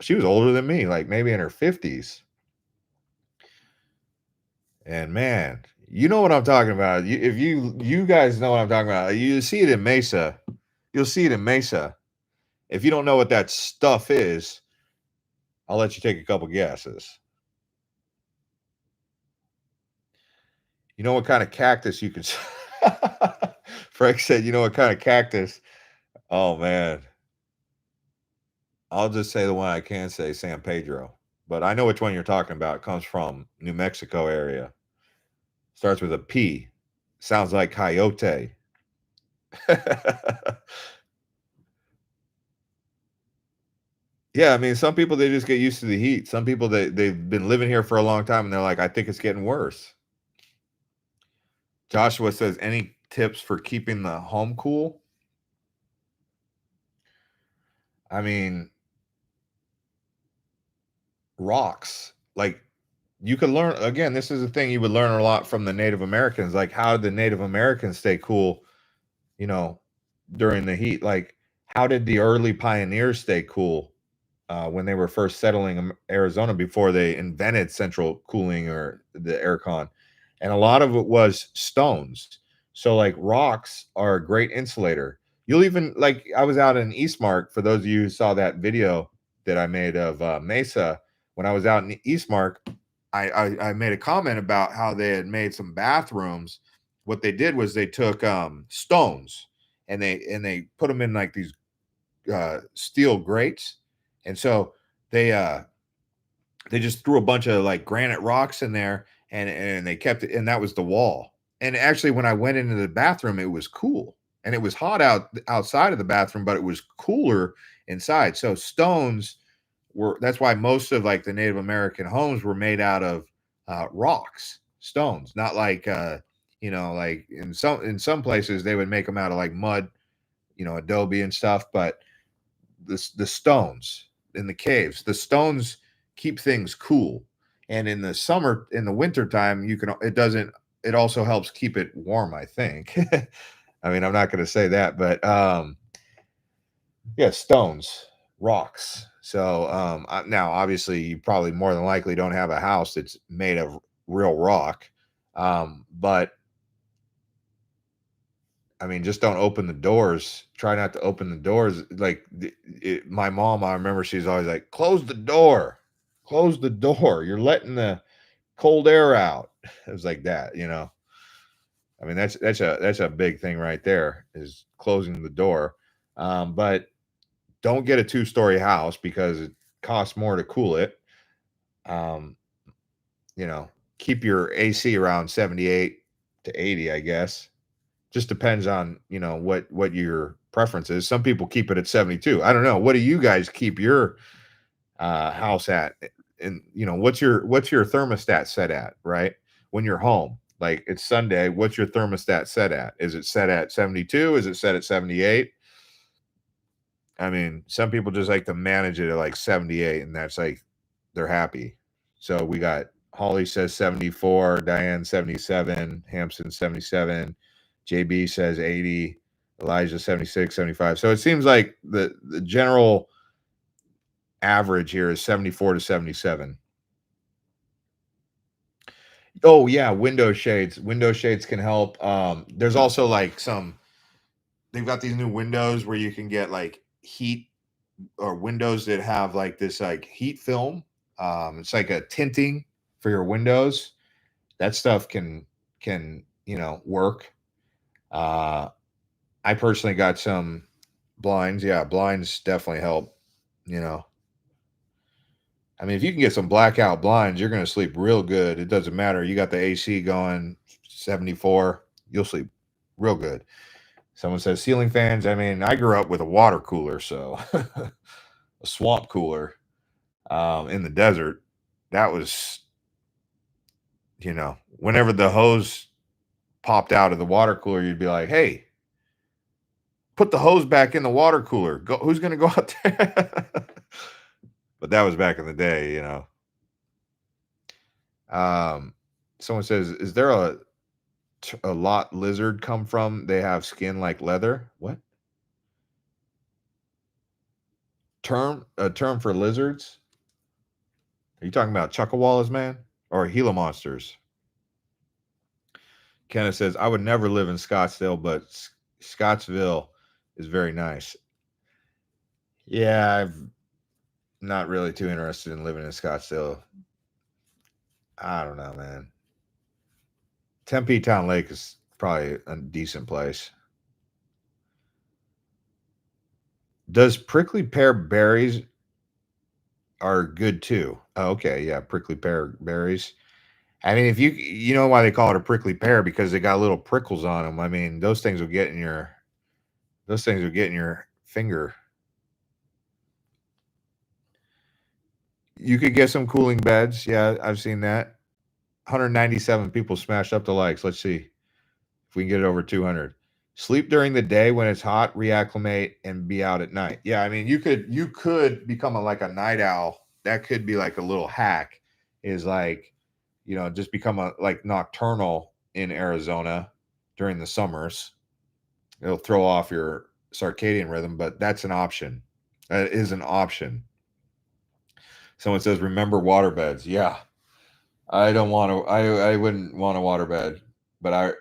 she was older than me, like maybe in her 50s. And man, you know what I'm talking about. If you guys know what I'm talking about, you see it in Mesa. You'll see it in Mesa. If you don't know what that stuff is, I'll let you take a couple guesses. You know what kind of cactus you can Frank said, you know what kind of cactus? Oh man. I'll just say the one I can say, San Pedro. But I know which one you're talking about. It comes from New Mexico area. Starts with a P. Sounds like coyote. Yeah, I mean, some people, they just get used to the heat. Some people, they've been living here for a long time, and they're like, I think it's getting worse. Joshua says, any tips for keeping the home cool? I mean, rocks. Like, you could learn, again, this is a thing you would learn a lot from the Native Americans. Like, how did the Native Americans stay cool, you know, during the heat? Like, how did the early pioneers stay cool when they were first settling Arizona before they invented central cooling or the aircon? And a lot of it was stones. So, like, rocks are a great insulator. You'll even, like, I was out in Eastmark. For those of you who saw that video that I made of Mesa, when I was out in Eastmark, I made a comment about how they had made some bathrooms. What they did was they took stones, and they put them in like these steel grates, and so they just threw a bunch of like granite rocks in there, and they kept it, and that was the wall. And actually, when I went into the bathroom, it was cool, and it was hot outside of the bathroom, but it was cooler inside. So stones were that's why most of like the Native American homes were made out of rocks, stones, not like like in some places they would make them out of like mud, adobe and stuff, but the stones in the caves, the stones keep things cool. And in the summer, in the winter time, it also helps keep it warm, I think. I mean, I'm not going to say that, but yeah, stones, rocks. So now, obviously, you probably more than likely don't have a house that's made of real rock, but I mean, just don't open the doors. Try not to open the doors. Like my mom, I remember she's always like, "Close the door, close the door. You're letting the cold air out." It was like that. I mean, that's a big thing right there, is closing the door. But don't get a 2-story house because it costs more to cool it. Um, you know, keep your AC around 78 to 80, I guess. Just depends on, what your preference is. Some people keep it at 72. I don't know. What do you guys keep your house at? And what's your thermostat set at, right? When you're home, like it's Sunday, what's your thermostat set at? Is it set at 72? Is it set at 78? I mean, some people just like to manage it at like 78, and that's like they're happy. So we got Holly says 74, Diane 77, Hampson 77, JB says 80, Elijah 76, 75. So it seems like the general average here is 74 to 77. Oh yeah, window shades. Window shades can help. There's also like they've got these new windows where you can get like heat, or windows that have like this like heat film. It's like a tinting for your windows. That stuff can work. Uh, I personally got some blinds. Yeah, blinds definitely help. You know, I mean, if you can get some blackout blinds, you're going to sleep real good. It doesn't matter. You got the AC going 74, you'll sleep real good. Someone says ceiling fans. I mean, I grew up with a water cooler, so a swamp cooler in the desert. That was, whenever the hose popped out of the water cooler, you'd be like, "Hey, put the hose back in the water cooler. Go, who's going to go out there?" But that was back in the day. Um, Someone says, "Is there a lot lizard come from? They have skin like leather." What term? A term for lizards? Are you talking about chuckawallas, man, or Gila monsters? Kenneth says, "I would never live in Scottsdale, but Scottsville is very nice." Yeah, I'm not really too interested in living in Scottsdale. I don't know, man. Tempe Town Lake is probably a decent place. Does prickly pear berries are good too? Oh, okay, yeah, prickly pear berries. I mean, if you know why they call it a prickly pear, because they got little prickles on them. I mean, those things will get in your finger. You could get some cooling beds. Yeah, I've seen that. 197 people smashed up the likes. Let's see if we can get it over 200. Sleep during the day when it's hot, reacclimate, and be out at night. Yeah, I mean, you could become like a night owl. That could be like a little hack. Is like, just become a like nocturnal in Arizona during the summers. It'll throw off your circadian rhythm, but that's an option. That is an option. Someone says, "Remember water beds." Yeah, I don't want to. I wouldn't want a water bed, but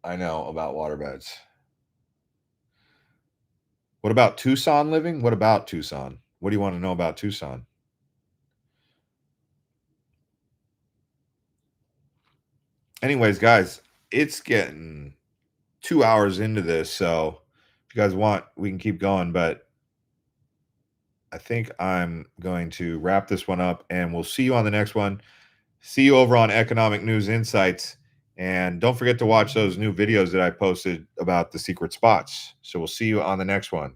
I know about water beds. What about Tucson living? What about Tucson? What do you want to know about Tucson? Anyways, guys, it's getting 2 hours into this, so if you guys want, we can keep going, but I think I'm going to wrap this one up, and we'll see you on the next one. See you over on Economic News Insights. And don't forget to watch those new videos that I posted about the secret spots. So we'll see you on the next one.